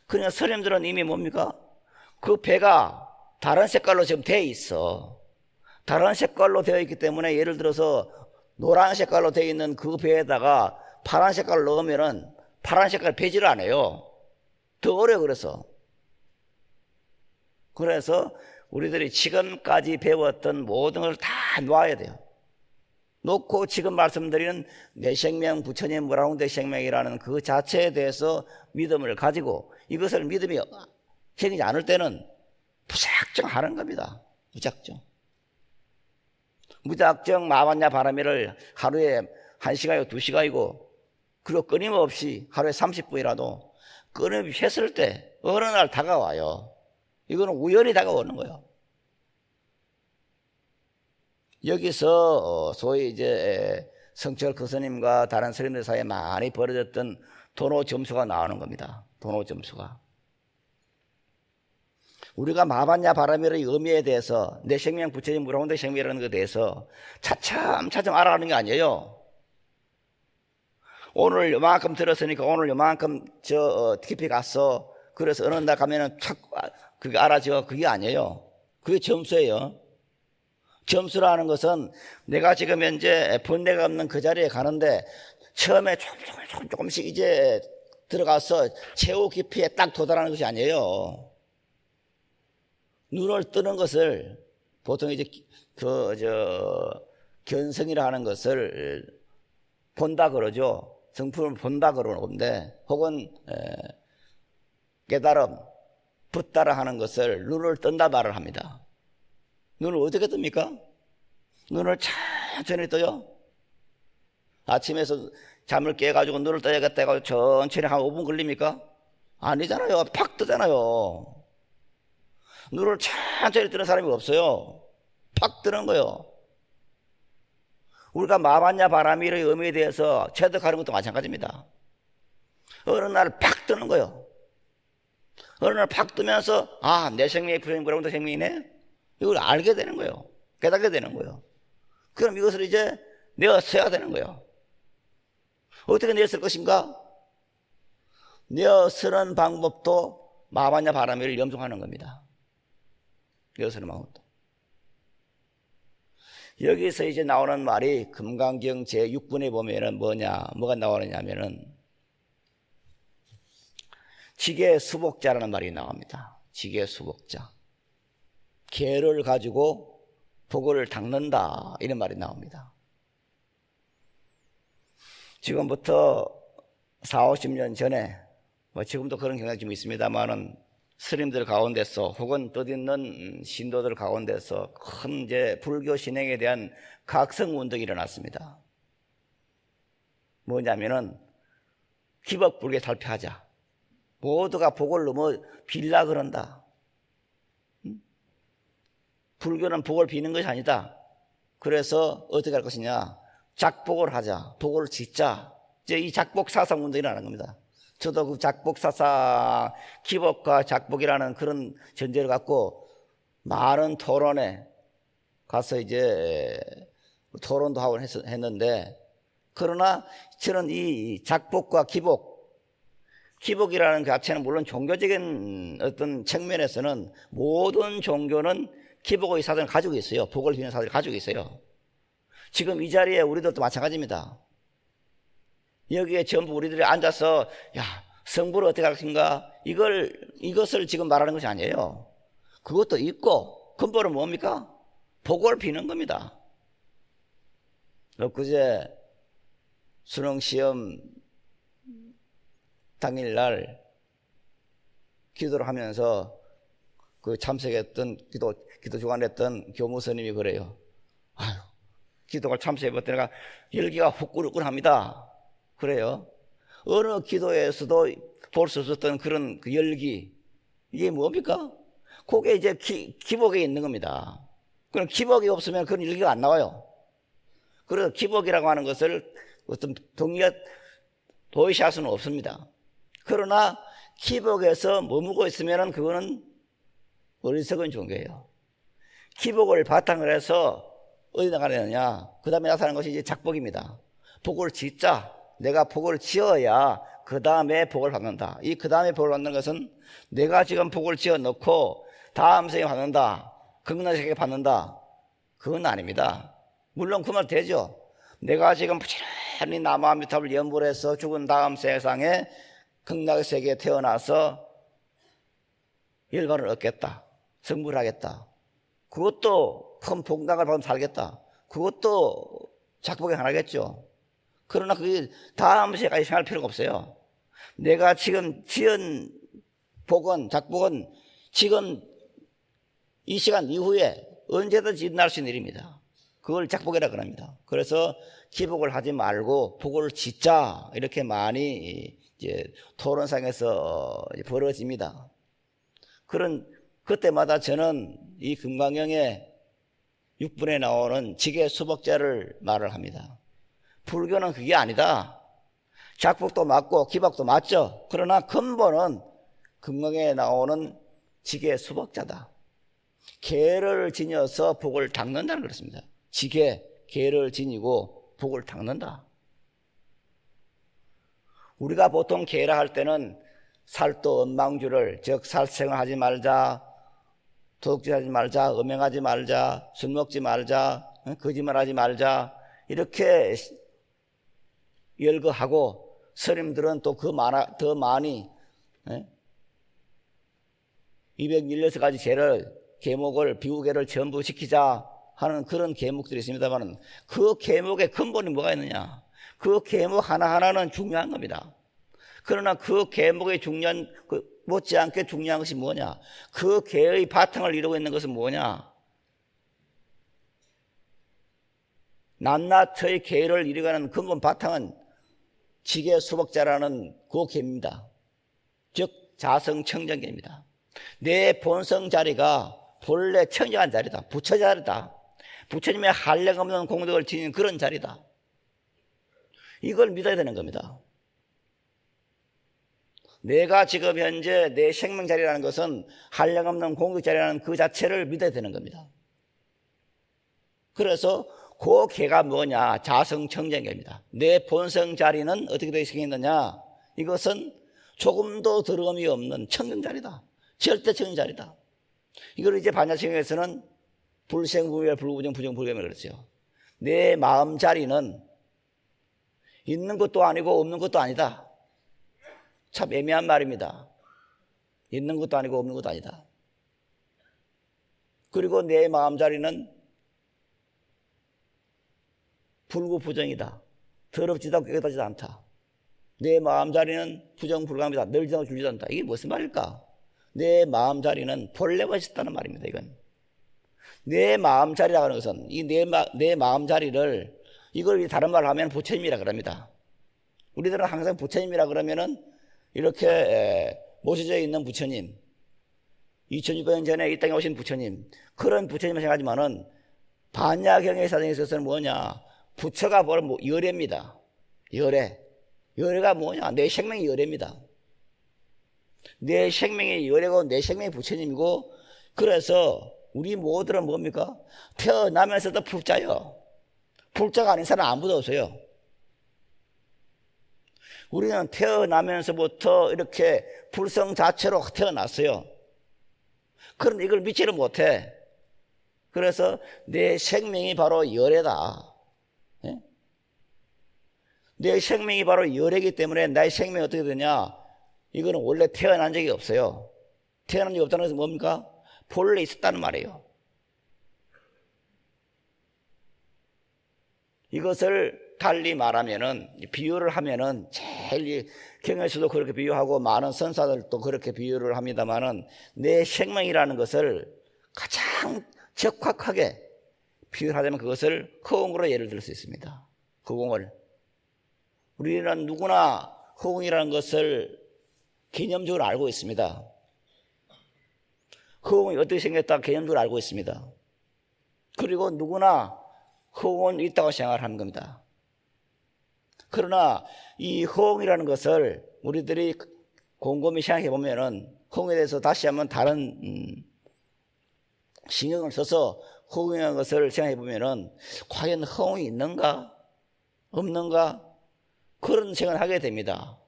그러니까 스님들은 이미 뭡니까? 그 배가 다른 색깔로 지금 되어 있어. 다른 색깔로 되어 있기 때문에 예를 들어서 노란 색깔로 되어 있는 그 배에다가 파란 색깔을 넣으면은 파란 색깔 배지를 안 해요. 더 어려워. 그래서 우리들이 지금까지 배웠던 모든 걸 다 놓아야 돼요. 놓고 지금 말씀드리는 내 생명 부처님 무량공덕 생명이라는 그 자체에 대해서 믿음을 가지고 이것을 믿음이 생기지 않을 때는 무작정 하는 겁니다. 무작정 마반야 바라미를 하루에 1시간이고 2시간이고 그리고 끊임없이 하루에 30분이라도 끊임없이 했을 때 어느 날 다가와요. 이거는 우연히 다가오는 거예요. 여기서 소위 이제 성철 교수님과 다른 스님들 사이에 많이 벌어졌던 도노 점수가 나오는 겁니다. 도노 점수가. 우리가 마반야 바라미의 의미에 대해서 내 생명 부처님 무량공덕 생명이라는 것에 대해서 차츰 알아가는 게 아니에요. 오늘 요만큼 들었으니까 오늘 요만큼 깊이 갔어. 그래서 어느 날 가면은 착 그게 알아져. 그게 아니에요. 그게 점수예요. 점수라는 것은 내가 지금 현재 번뇌가 없는 그 자리에 가는데 처음에 조금씩 이제 들어가서 최후 깊이에 딱 도달하는 것이 아니에요. 눈을 뜨는 것을 보통 이제 견성이라 하는 것을 본다 그러죠. 성품을 본다 그러는데, 혹은 깨달음, 붙다라 하는 것을 눈을 뜬다 말을 합니다. 눈을 어떻게 뜹니까? 눈을 천천히 떠요. 아침에서 잠을 깨가지고 눈을 떠야겠다 해가지고 천천히 한 5분 걸립니까? 아니잖아요. 팍 뜨잖아요. 눈을 천천히 뜨는 사람이 없어요. 팍 뜨는 거요. 우리가 마반야 바라미의 의미에 대해서 체득하는 것도 마찬가지입니다. 어느 날 팍 뜨는 거요. 어느 날 팍 뜨면서 내 생명이 부처님 생명이네. 이걸 알게 되는 거예요. 깨닫게 되는 거예요. 그럼 이것을 이제 내가 써야 되는 거예요. 어떻게 내어 쓸 것인가? 내어 쓰는 방법도 마반야 바라미를 염송하는 겁니다. 내어 쓰는 방법도. 여기서 이제 나오는 말이 금강경 제6분에 보면은 뭐가 나오느냐면은 지계수복자라는 말이 나옵니다. 지계수복자. 계를 가지고 복을 닦는다, 이런 말이 나옵니다. 지금부터 40-50년 전에, 지금도 그런 경향이 좀 있습니다만은, 스님들 가운데서 혹은 뜻있는 신도들 가운데서 큰 이제 불교 신행에 대한 각성 운동이 일어났습니다. 뭐냐면은 기법불교 탈피하자. 모두가 복을 너무 빌라 그런다. 불교는 복을 비는 것이 아니다. 그래서 어떻게 할 것이냐? 작복을 하자. 복을 짓자. 이제 이 작복 사상 운동이 일어나는 겁니다. 저도 그 작복 사상, 기법과 작복이라는 그런 전제를 갖고 많은 토론에 가서 이제 토론도 하고 했는데, 그러나 저는 이 작복과 기복이라는 그 자체는 물론 종교적인 어떤 측면에서는 모든 종교는 기복의 사상을 가지고 있어요. 복을 비는 사상을 가지고 있어요. 지금 이 자리에 우리들도 마찬가지입니다. 여기에 전부 우리들이 앉아서 성불을 어떻게 할 것인가, 이것을 지금 말하는 것이 아니에요. 그것도 있고 근본은 뭡니까? 복을 비는 겁니다. 엊그제 수능시험 당일날 기도를 하면서 그 참석했던 기도 주관했던 교무스님이 그래요. 기도를 참석해봤더니 열기가 후끈후끈합니다. 그래요. 어느 기도에서도 볼 수 없었던 그런 그 열기, 이게 뭡니까? 그게 이제 기복에 있는 겁니다. 그럼 기복이 없으면 그런 열기가 안 나와요. 그래서 기복이라고 하는 것을 어떤 도의시할 수는 없습니다. 그러나 기복에서 머무고 있으면 그거는 어리석은 종교예요. 기복을 바탕으로 해서 어디다 가느냐, 그 다음에 나타나는 것이 이제 작복입니다. 복을 짓자. 내가 복을 지어야 그 다음에 복을 받는다. 이 그 다음에 복을 받는 것은 내가 지금 복을 지어 놓고 다음 생에 받는다, 극락의 세계 받는다, 그건 아닙니다. 물론 그 말 되죠. 내가 지금 부지런히 나무아미타불 연불 해서 죽은 다음 세상에 극락의 세계에 태어나서 열반을 얻겠다, 성불하겠다, 그것도 큰 복락을 받으면 살겠다, 그것도 작복의 하나겠죠. 그러나 그게 다음 세까지 생각할 필요가 없어요. 내가 지금 지은 복은, 작복은 지금 이 시간 이후에 언제든지 일어날 수 있는 일입니다. 그걸 작복이라고 합니다. 그래서 기복을 하지 말고 복을 짓자, 이렇게 많이 이제 토론상에서 벌어집니다. 그때마다 저는 이 금강경의 6분에 나오는 지계수복자를 말을 합니다. 불교는 그게 아니다. 작복도 맞고 기복도 맞죠. 그러나 근본은 금강경에 나오는 지계수복자다. 계를 지녀서 복을 닦는다는 그렇습니다. 계를 지니고 복을 닦는다. 우리가 보통 계라 할 때는 살도 엉망주를, 즉 살생을 하지 말자, 도둑질하지 말자, 음행하지 말자, 술 먹지 말자, 거짓말하지 말자, 이렇게 열거하고, 스님들은 또 더 많이 216가지 죄를, 계목을, 비우개를 전부 지키자 하는 그런 계목들이 있습니다만, 그 계목의 근본이 뭐가 있느냐? 그 계목 하나하나는 중요한 겁니다. 그러나 그 계목의 못지않게 중요한 것이 뭐냐? 그 계의 바탕을 이루고 있는 것은 뭐냐? 낱낱의 계를 이루어가는 근본 바탕은 지계수복자라는 그 계입니다. 즉 자성청정계입니다. 내 본성 자리가 본래 청정한 자리다. 부처 자리다. 부처님의 한량없는 공덕을 지닌 그런 자리다. 이걸 믿어야 되는 겁니다. 내가 지금 현재 내 생명 자리라는 것은 한량없는 공덕 자리라는 그 자체를 믿어야 되는 겁니다. 그래서 그 계가 뭐냐? 자성청정계입니다. 내 본성 자리는 어떻게 되어 있느냐? 이것은 조금도 더러움이 없는 청정 자리다. 절대 청정 자리다. 이걸 이제 반야청에서는 불생불멸, 불구부정, 부정불감이라고 그랬어요. 내 마음 자리는 있는 것도 아니고 없는 것도 아니다. 참 애매한 말입니다. 있는 것도 아니고 없는 것도 아니다. 그리고 내 마음 자리는 불구부정이다. 더럽지도 않고 깨끗하지도 않다. 내 마음 자리는 부정불감이다. 널지도 않고 줄지도 않다. 이게 무슨 말일까? 내 마음 자리는 본래가 있었다는 말입니다. 이건 내 마음 자리라고 하는 것은 이 내 마음 자리를, 이걸 다른 말로 하면 부처님이라 그럽니다. 우리들은 항상 부처님이라 그러면은 이렇게 모셔져 있는 부처님, 2600년 전에 이 땅에 오신 부처님, 그런 부처님을 생각하지만은 반야경의 사정에 있어서는 뭐냐? 부처가 바로 열애입니다. 열애가 뭐냐? 내 생명이 열애입니다. 내 생명이 열애고 내 생명이 부처님이고, 그래서 우리 모두는 뭡니까? 태어나면서도 불자요. 불자가 아닌 사람 아무도 없어요. 우리는 태어나면서부터 이렇게 불성 자체로 태어났어요. 그런데 이걸 믿지를 못해. 그래서 내 생명이 바로 열애다. 예? 내 생명이 바로 열애이기 때문에 나의 생명이 어떻게 되냐? 이거는 원래 태어난 적이 없어요. 태어난 적이 없다는 것은 뭡니까? 본래 있었다는 말이에요. 이것을 달리 말하면은, 비유를 하면은, 제일 경에서도 그렇게 비유하고 많은 선사들도 그렇게 비유를 합니다만은, 내 생명이라는 것을 가장 적확하게 비유를 하자면 그것을 허공으로 예를 들 수 있습니다. 허공을. 우리는 누구나 허공이라는 것을 개념적으로 알고 있습니다. 허공이 어떻게 생겼다 개념적으로 알고 있습니다. 그리고 누구나 허공은 있다고 생각을 하는 겁니다. 그러나 이 허공이라는 것을 우리들이 곰곰이 생각해 보면은 허공에 대해서 다시 한번 다른 신경을 써서 허공이라는 것을 생각해 보면은 과연 허공이 있는가 없는가 그런 생각을 하게 됩니다.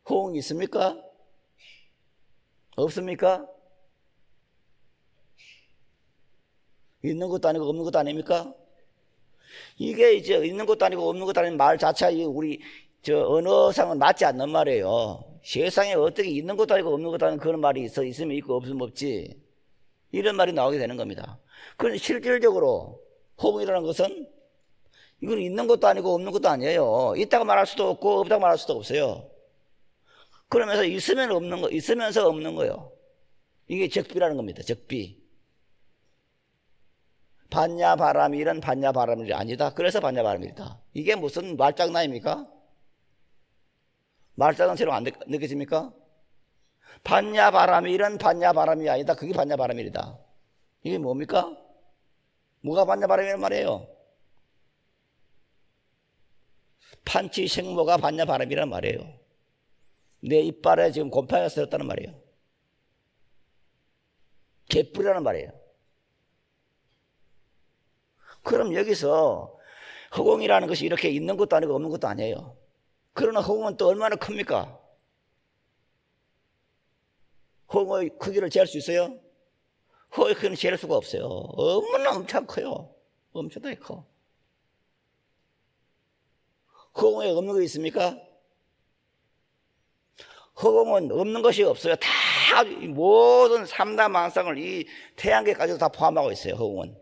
허공이 있습니까? 없습니까? 있는 것도 아니고 없는 것도 아닙니까? 이게 이제 있는 것도 아니고 없는 것도 아닌 말 자체가 우리 언어상은 맞지 않는 말이에요. 세상에 어떻게 있는 것도 아니고 없는 것도 아닌 그런 말이 있으면 있고 없으면 없지. 이런 말이 나오게 되는 겁니다. 그런데 실질적으로 허공이라는 것은 이건 있는 것도 아니고 없는 것도 아니에요. 있다고 말할 수도 없고 없다고 말할 수도 없어요. 그러면서 있으면서 없는 거예요. 이게 적비라는 겁니다. 적비. 반야바람일은 반야바람일이 아니다. 그래서 반야바람일이다. 이게 무슨 말장난입니까? 말장난처럼 안 느껴집니까? 반야바람일은 반야바람이 아니다. 그게 반야바람일이다. 이게 뭡니까? 뭐가 반야바람이란 말이에요? 판치생모가 반야바람이란 말이에요. 내 이빨에 지금 곰팡이가 쓰였다는 말이에요. 개뿔이라는 말이에요. 그럼 여기서 허공이라는 것이 이렇게 있는 것도 아니고 없는 것도 아니에요. 그러나 허공은 또 얼마나 큽니까? 허공의 크기를 재할 수 있어요? 허공이 큰 재일 수가 없어요. 얼마나 엄청 커요. 엄청나게 커. 허공에 없는 거 있습니까? 허공은 없는 것이 없어요. 다 모든 삼다만상을 이 태양계까지도 다 포함하고 있어요. 허공은.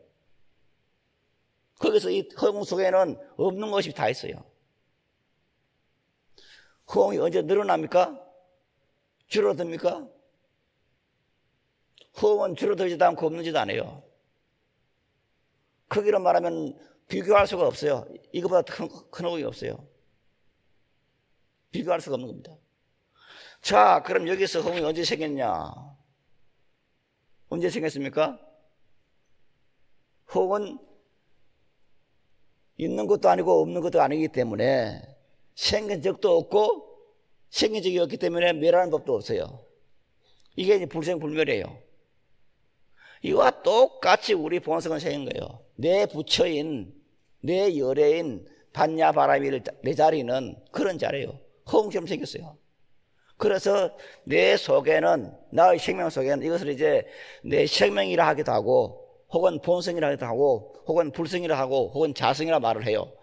거기서 이 허공 속에는 없는 것이 다 있어요. 허공이 언제 늘어납니까? 줄어듭니까? 허공은 줄어들지도 않고 없는지도 않아요. 크기로 말하면 비교할 수가 없어요. 이거보다 큰 허공이 없어요. 비교할 수가 없는 겁니다. 자, 그럼 여기서 허공이 언제 생겼냐? 언제 생겼습니까? 허공은 있는 것도 아니고 없는 것도 아니기 때문에 생긴 적도 없고 생긴 적이 없기 때문에 멸하는 법도 없어요. 이게 이제 불생불멸이에요. 이와 똑같이 우리 본성은 생긴 거예요. 내 부처인, 내 열애인 반야바라밀 내 자리는 그런 자리예요. 허공처럼 생겼어요. 그래서 내 속에는, 나의 생명 속에는 이것을 이제 내 생명이라 하기도 하고, 혹은 본성이라 하기도 하고, 혹은 불성이라 하고, 혹은 자성이라 말을 해요.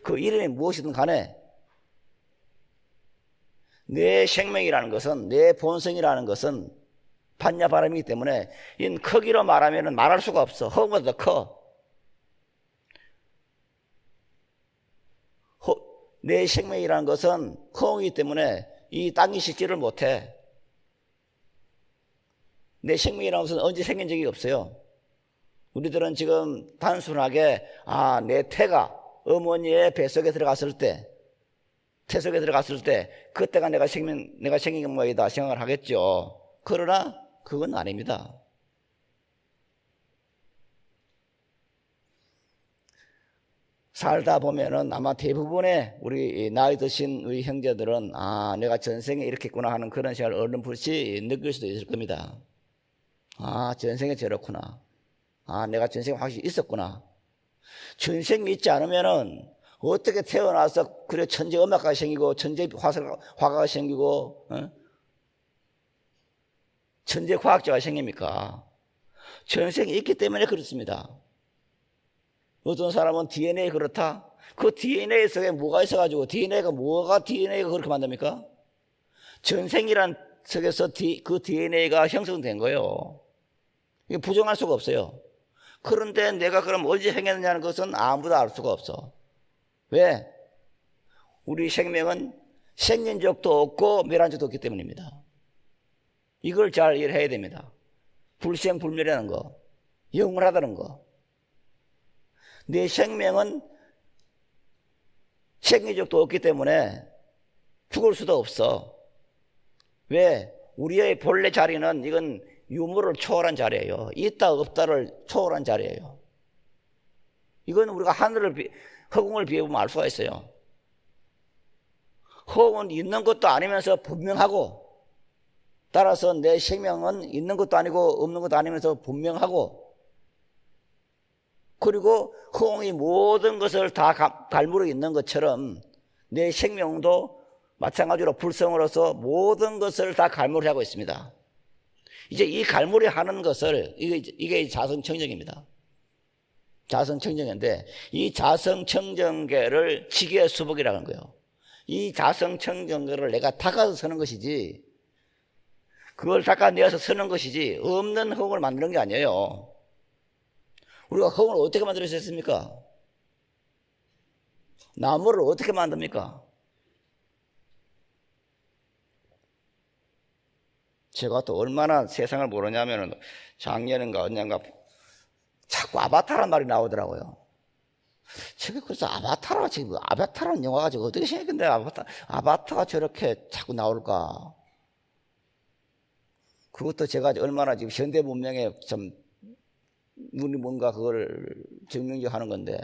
그 이름이 무엇이든 간에 내 생명이라는 것은, 내 본성이라는 것은 반야바람이기 때문에 이 크기로 말하면 말할 수가 없어. 허공보다 더 커. 내 생명이라는 것은 허공이기 때문에 이 땅이 식지를 못해. 내 생명이라는 것은 언제 생긴 적이 없어요. 우리들은 지금 단순하게 내 태가 어머니의 뱃속에 들어갔을 때, 태속에 들어갔을 때 그때가 내가 생긴 모양이다 생각을 하겠죠. 그러나 그건 아닙니다. 살다 보면은 아마 대부분의 우리 나이 드신 우리 형제들은 내가 전생에 이렇게 했구나 하는 그런 생각을 어렴풋이 느낄 수도 있을 겁니다. 전생에 저렇구나. 내가 전생에 확실히 있었구나. 전생이 있지 않으면은 어떻게 태어나서 그래 천재 음악가가 생기고 천재 화가가 생기고 천재 과학자가 생깁니까? 전생이 있기 때문에 그렇습니다. 어떤 사람은 DNA 그렇다? 그 DNA 속에 뭐가 있어가지고 DNA가 그렇게 만듭니까? 전생이란 속에서 그 DNA가 형성된 거예요. 이게 부정할 수가 없어요. 그런데 내가 그럼 언제 생겼느냐는 것은 아무도 알 수가 없어. 왜? 우리 생명은 생긴 적도 없고 멸한 적도 없기 때문입니다. 이걸 잘 이해해야 됩니다. 불생불멸이라는 거, 영원하다는 거. 내 생명은 생긴 적도 없기 때문에 죽을 수도 없어. 왜? 우리의 본래 자리는 이건 유무를 초월한 자리예요. 있다 없다를 초월한 자리예요. 이건 우리가 허공을 비해보면 알 수가 있어요. 허공은 있는 것도 아니면서 분명하고, 따라서 내 생명은 있는 것도 아니고 없는 것도 아니면서 분명하고, 그리고 허공이 모든 것을 다 갈무리고 있는 것처럼 내 생명도 마찬가지로 불성으로서 모든 것을 다 갈무리하고 있습니다. 이제 이 갈무리하는 것을 이게 자성청정입니다. 자성청정인데 이 자성청정계를 지기의 수복이라고 하는 거예요. 이 자성청정계를 내가 닦아서 서는 것이지, 그걸 닦아내어서 서는 것이지 없는 허공을 만드는 게 아니에요. 우리가 허공을 어떻게 만들 수 있습니까? 나무를 어떻게 만듭니까? 제가 또 얼마나 세상을 모르냐면 작년인가 언젠가 자꾸 아바타란 말이 나오더라고요. 제가 그래서 아바타라는 영화가 지금 어떻게 생겼는데 아바타가 저렇게 자꾸 나올까? 그것도 제가 얼마나 지금 현대 문명에 좀 눈이 뭔가 그걸 증명하는 건데,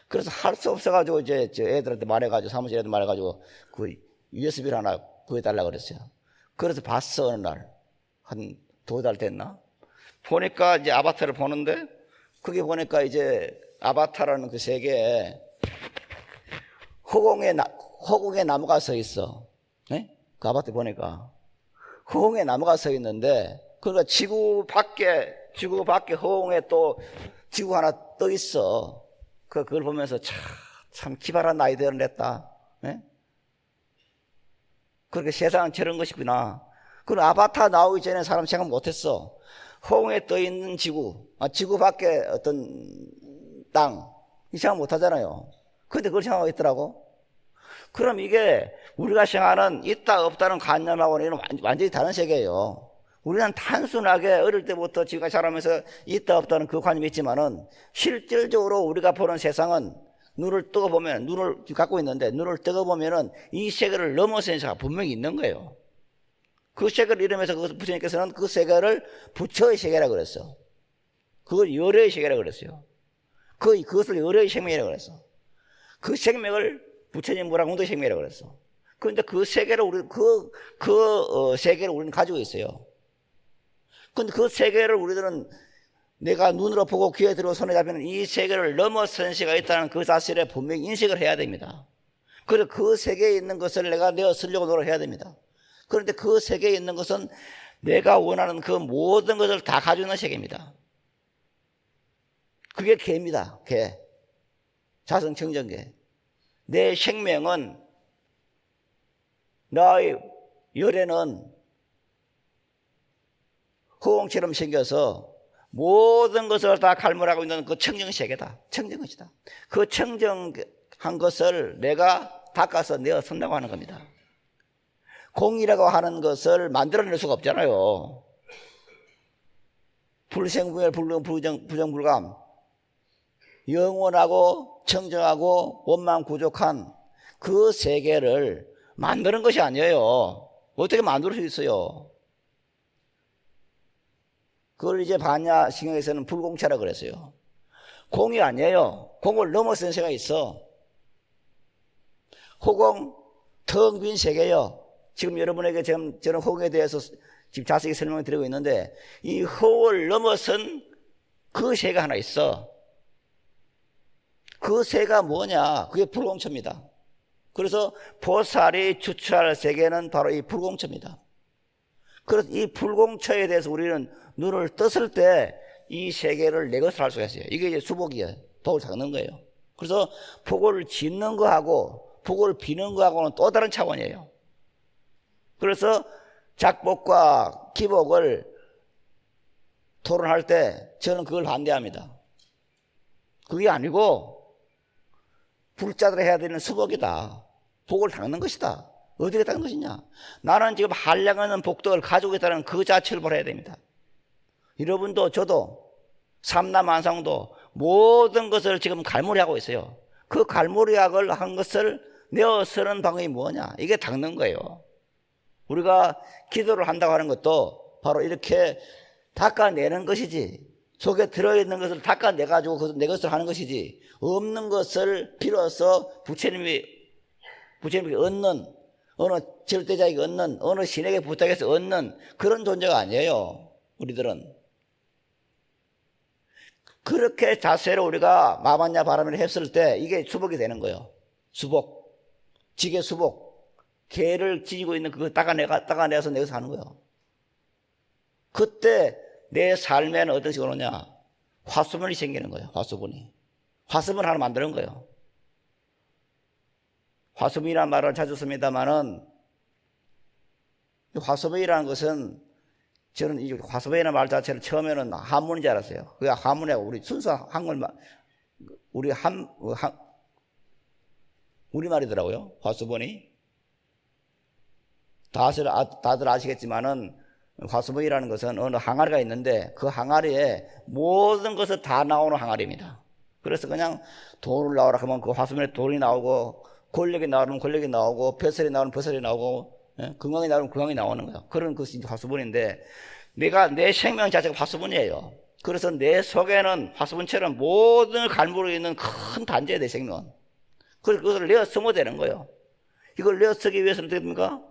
그래서 할 수 없어가지고 이제 저 애들한테 말해가지고, 사무실 애들 말해가지고 그 USB를 하나 구해달라고 그랬어요. 그래서 봤어. 어느 날 한 2달 됐나 보니까 이제 아바타를 보는데, 그게 보니까 이제 아바타라는 그 세계에 허공에 나무가 서 있어. 네? 그 아바타 보니까 허공에 나무가 서 있는데, 그러니까 지구 밖에 지구 밖에 허공에 또 지구 하나 떠 있어. 그걸 보면서 참 기발한 아이디어를 냈다. 네? 그렇게 세상은 저런 것이구나. 그럼 아바타 나오기 전에 사람 생각 못했어. 허공에 떠 있는 지구, 지구 밖에 어떤 땅, 이 생각 못하잖아요. 근데 그걸 생각하고 있더라고. 그럼 이게 우리가 생각하는 있다 없다는 관념하고는 완전히 다른 세계예요. 우리는 단순하게 어릴 때부터 지금까지 자라면서 있다 없다는 그 관념이 있지만은 실질적으로 우리가 보는 세상은 눈을 뜨고보면, 눈을 갖고 있는데 눈을 뜨고보면은 이 세계를 넘어선 세계가 분명히 있는 거예요. 그 세계를 이름해서 부처님께서는 그 세계를 부처의 세계라고 그랬어. 그걸 열애의 세계라고 그랬어요. 그것을 열애의 생명이라고 그랬어. 그 생명을 부처님 무라공도 생명이라고 그랬어. 그런데 그 세계를 세계를 우리는 가지고 있어요. 그런데 그 세계를 우리들은 내가 눈으로 보고 귀에 들어 손에 잡히는 이 세계를 넘어선 세계가 있다는 그 사실에 분명히 인식을 해야 됩니다. 그래서 그 세계에 있는 것을 내가 내어 쓰려고 노력해야 됩니다. 그런데 그 세계에 있는 것은 내가 원하는 그 모든 것을 다 가지고 있는 세계입니다. 그게 개입니다. 개. 자성청정계. 내 생명은, 나의 열애는 허공처럼 생겨서 모든 것을 다 갈무리하고 있는 그 청정세계다. 청정것이다. 그 청정한 것을 내가 닦아서 내어 쓴다고 하는 겁니다. 공이라고 하는 것을 만들어낼 수가 없잖아요. 불생불멸, 부정불감, 영원하고 청정하고 원망 부족한 그 세계를 만드는 것이 아니에요. 어떻게 만들 수 있어요? 그걸 이제 반야신경에서는 불공체라고 그랬어요. 공이 아니에요. 공을 넘어선 세계가 있어. 허공 텅 빈 세계예요. 지금 여러분에게 저는 허공에 대해서 지금 자세히 설명을 드리고 있는데 이 허공을 넘어선 그 세계가 하나 있어. 그 세계가 뭐냐? 그게 불공처입니다. 그래서 보살이 주체할 세계는 바로 이 불공처입니다. 그래서 이 불공처에 대해서 우리는 눈을 떴을 때 이 세계를 내 것을 할 수가 있어요. 이게 이제 수복이에요. 복을 닦는 거예요. 그래서 복을 짓는 거하고 복을 비는 거하고는 또 다른 차원이에요. 그래서 작복과 기복을 토론할 때 저는 그걸 반대합니다. 그게 아니고 불자들 해야 되는 수복이다. 복을 닦는 것이다. 어떻게 닦는 것이냐? 나는 지금 한량하는 복덕을 가지고 있다는 그 자체를 보여야 됩니다. 여러분도 저도 삼남한상도 모든 것을 지금 갈무리하고 있어요. 그 갈무리학을 한 것을 내어 쓰는 방법이 뭐냐? 이게 닦는 거예요. 우리가 기도를 한다고 하는 것도 바로 이렇게 닦아내는 것이지, 속에 들어있는 것을 닦아내가지고 내 것을 하는 것이지, 없는 것을 빌어서 부처님이 얻는, 어느 절대자에게 얻는, 어느 신에게 부탁해서 얻는 그런 존재가 아니에요. 우리들은 그렇게 자세로 우리가 마반야 바람을 했을 때 이게 수복이 되는 거예요. 수복, 지게 수복, 개를 지니고 있는 그거 닦아내서 내서 하는 거예요. 그때 내 삶에는 어떤 식으로 오느냐? 화수분이 생기는 거예요. 화수분 하나 만드는 거예요. 화수분이라는 말을 자주 씁니다만은 화수분이라는 것은 저는 이 화수분이라는 말 자체를 처음에는 한문인 줄 알았어요. 그게 한문이고 우리 순수 한글말, 우리말이더라고요. 화수분이. 다들 아시겠지만은 화수분이라는 것은 어느 항아리가 있는데 그 항아리에 모든 것을 다 나오는 항아리입니다. 그래서 그냥 돌을 나오라 하면 그 화수분에 돌이 나오고, 권력이 나오면 권력이 나오고, 벼슬이 나오면 벼슬이 나오고, 건강이 나오면 건강이 나오는 거예요. 그런 것이 화수분인데, 내 생명 자체가 화수분이에요. 그래서 내 속에는 화수분처럼 모든 갈무리에 있는 큰 단지예요, 내 생명은. 그래서 그것을 내어 쓰면 되는 거예요. 이걸 내어 쓰기 위해서는 어떻게 됩니까?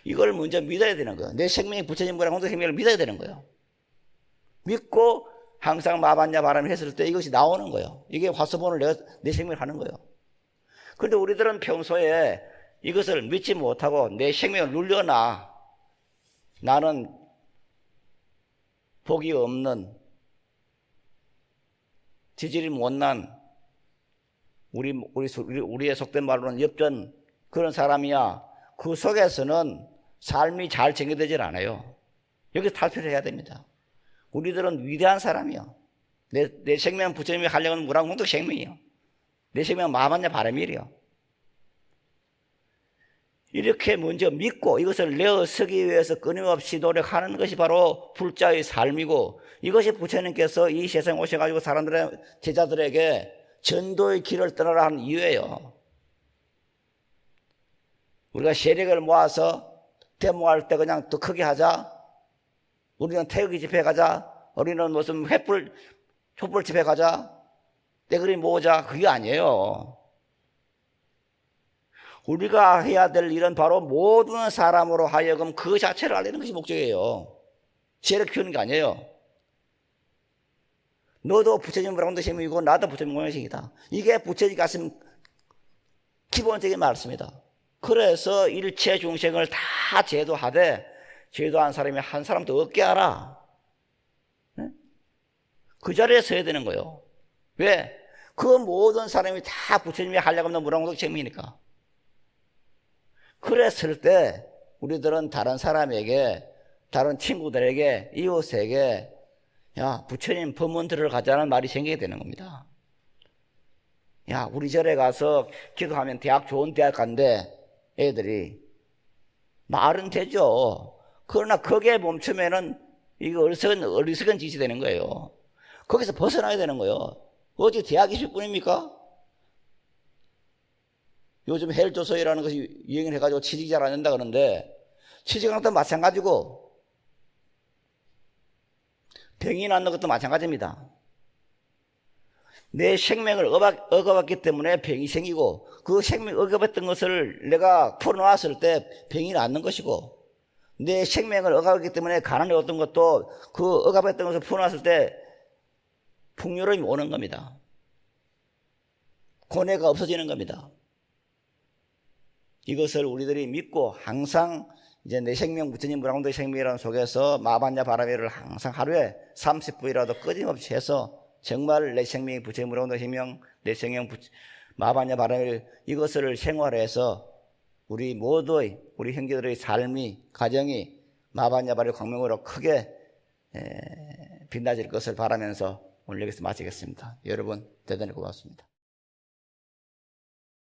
이걸 먼저 믿어야 되는 거예요. 내 생명이 부처님과 공동 생명을 믿어야 되는 거예요. 믿고 항상 마반야 바람을 했을 때 이것이 나오는 거예요. 이게 화수분을 내 생명을 하는 거예요. 그런데 우리들은 평소에 이것을 믿지 못하고 내 생명을 눌려놔. 나는 복이 없는, 지질이 못난 우리의 속된 말로는 엽전 그런 사람이야. 그 속에서는 삶이 잘 정해되질 않아요. 여기서 탈피를 해야 됩니다. 우리들은 위대한 사람이야. 내 생명 부처님이 하려는 무량공덕 생명이요. 내 생명은 마만야 바람이래요. 이렇게 먼저 믿고 이것을 내어서기 위해서 끊임없이 노력하는 것이 바로 불자의 삶이고, 이것이 부처님께서 이 세상에 오셔가지고 제자들에게 전도의 길을 떠나라 하는 이유예요. 우리가 세력을 모아서 데모할 때 그냥 더 크게 하자, 우리는 태극기 집회 가자, 우리는 무슨 촛불 집회 가자, 떼거리 모으자, 그게 아니에요. 우리가 해야 될 일은 바로 모든 사람으로 하여금 그 자체를 알리는 것이 목적이에요. 세력 키우는 게 아니에요. 너도 부처님 무량공덕생명이고 나도 부처님 무량공덕생명이다. 이게 부처님이 가신 기본적인 말씀이다. 그래서 일체 중생을 다 제도하되 제도한 사람이 한 사람도 없게 하라. 그 자리에 서야 되는 거예요. 왜? 그 모든 사람이 다 부처님이 하려고 하는 무량공덕생명이니까. 그랬을 때 우리들은 다른 사람에게, 다른 친구들에게, 이웃에게 야, 부처님 법문 들어가자는 말이 생기게 되는 겁니다. 야, 우리 절에 가서 기도하면 좋은 대학 간대. 애들이 말은 되죠. 그러나 거기에 멈추면은 이거 어리석은 짓이 되는 거예요. 거기서 벗어나야 되는 거예요. 어디 대학이 10분입니까? 요즘 헬조선이라는 것이 유행을 해가지고 취직이 잘 안 된다 그러는데, 취직하는 것도 마찬가지고 병이 낳는 것도 마찬가지입니다. 내 생명을 억압했기 때문에 병이 생기고, 그 생명 억압했던 것을 내가 풀어놨을 때 병이 낫는 것이고, 내 생명을 억압했기 때문에 가난이 어떤 것도 그 억압했던 것을 풀어놨을 때 풍요로움이 오는 겁니다. 고뇌가 없어지는 겁니다. 이것을 우리들이 믿고 항상 이제 내 생명 부처님 무량공덕 생명이라는 속에서 마반야 바라미를 항상 하루에 30분이라도 끊임없이 해서 정말 내 생명이 부처님 무량공덕 생명, 내 생명 마반야 바라미를 이것을 생활해서 우리 모두의, 우리 형제들의 삶이, 가정이 마반야 바라미 광명으로 크게 빛나질 것을 바라면서 오늘 여기서 마치겠습니다. 여러분 대단히 고맙습니다.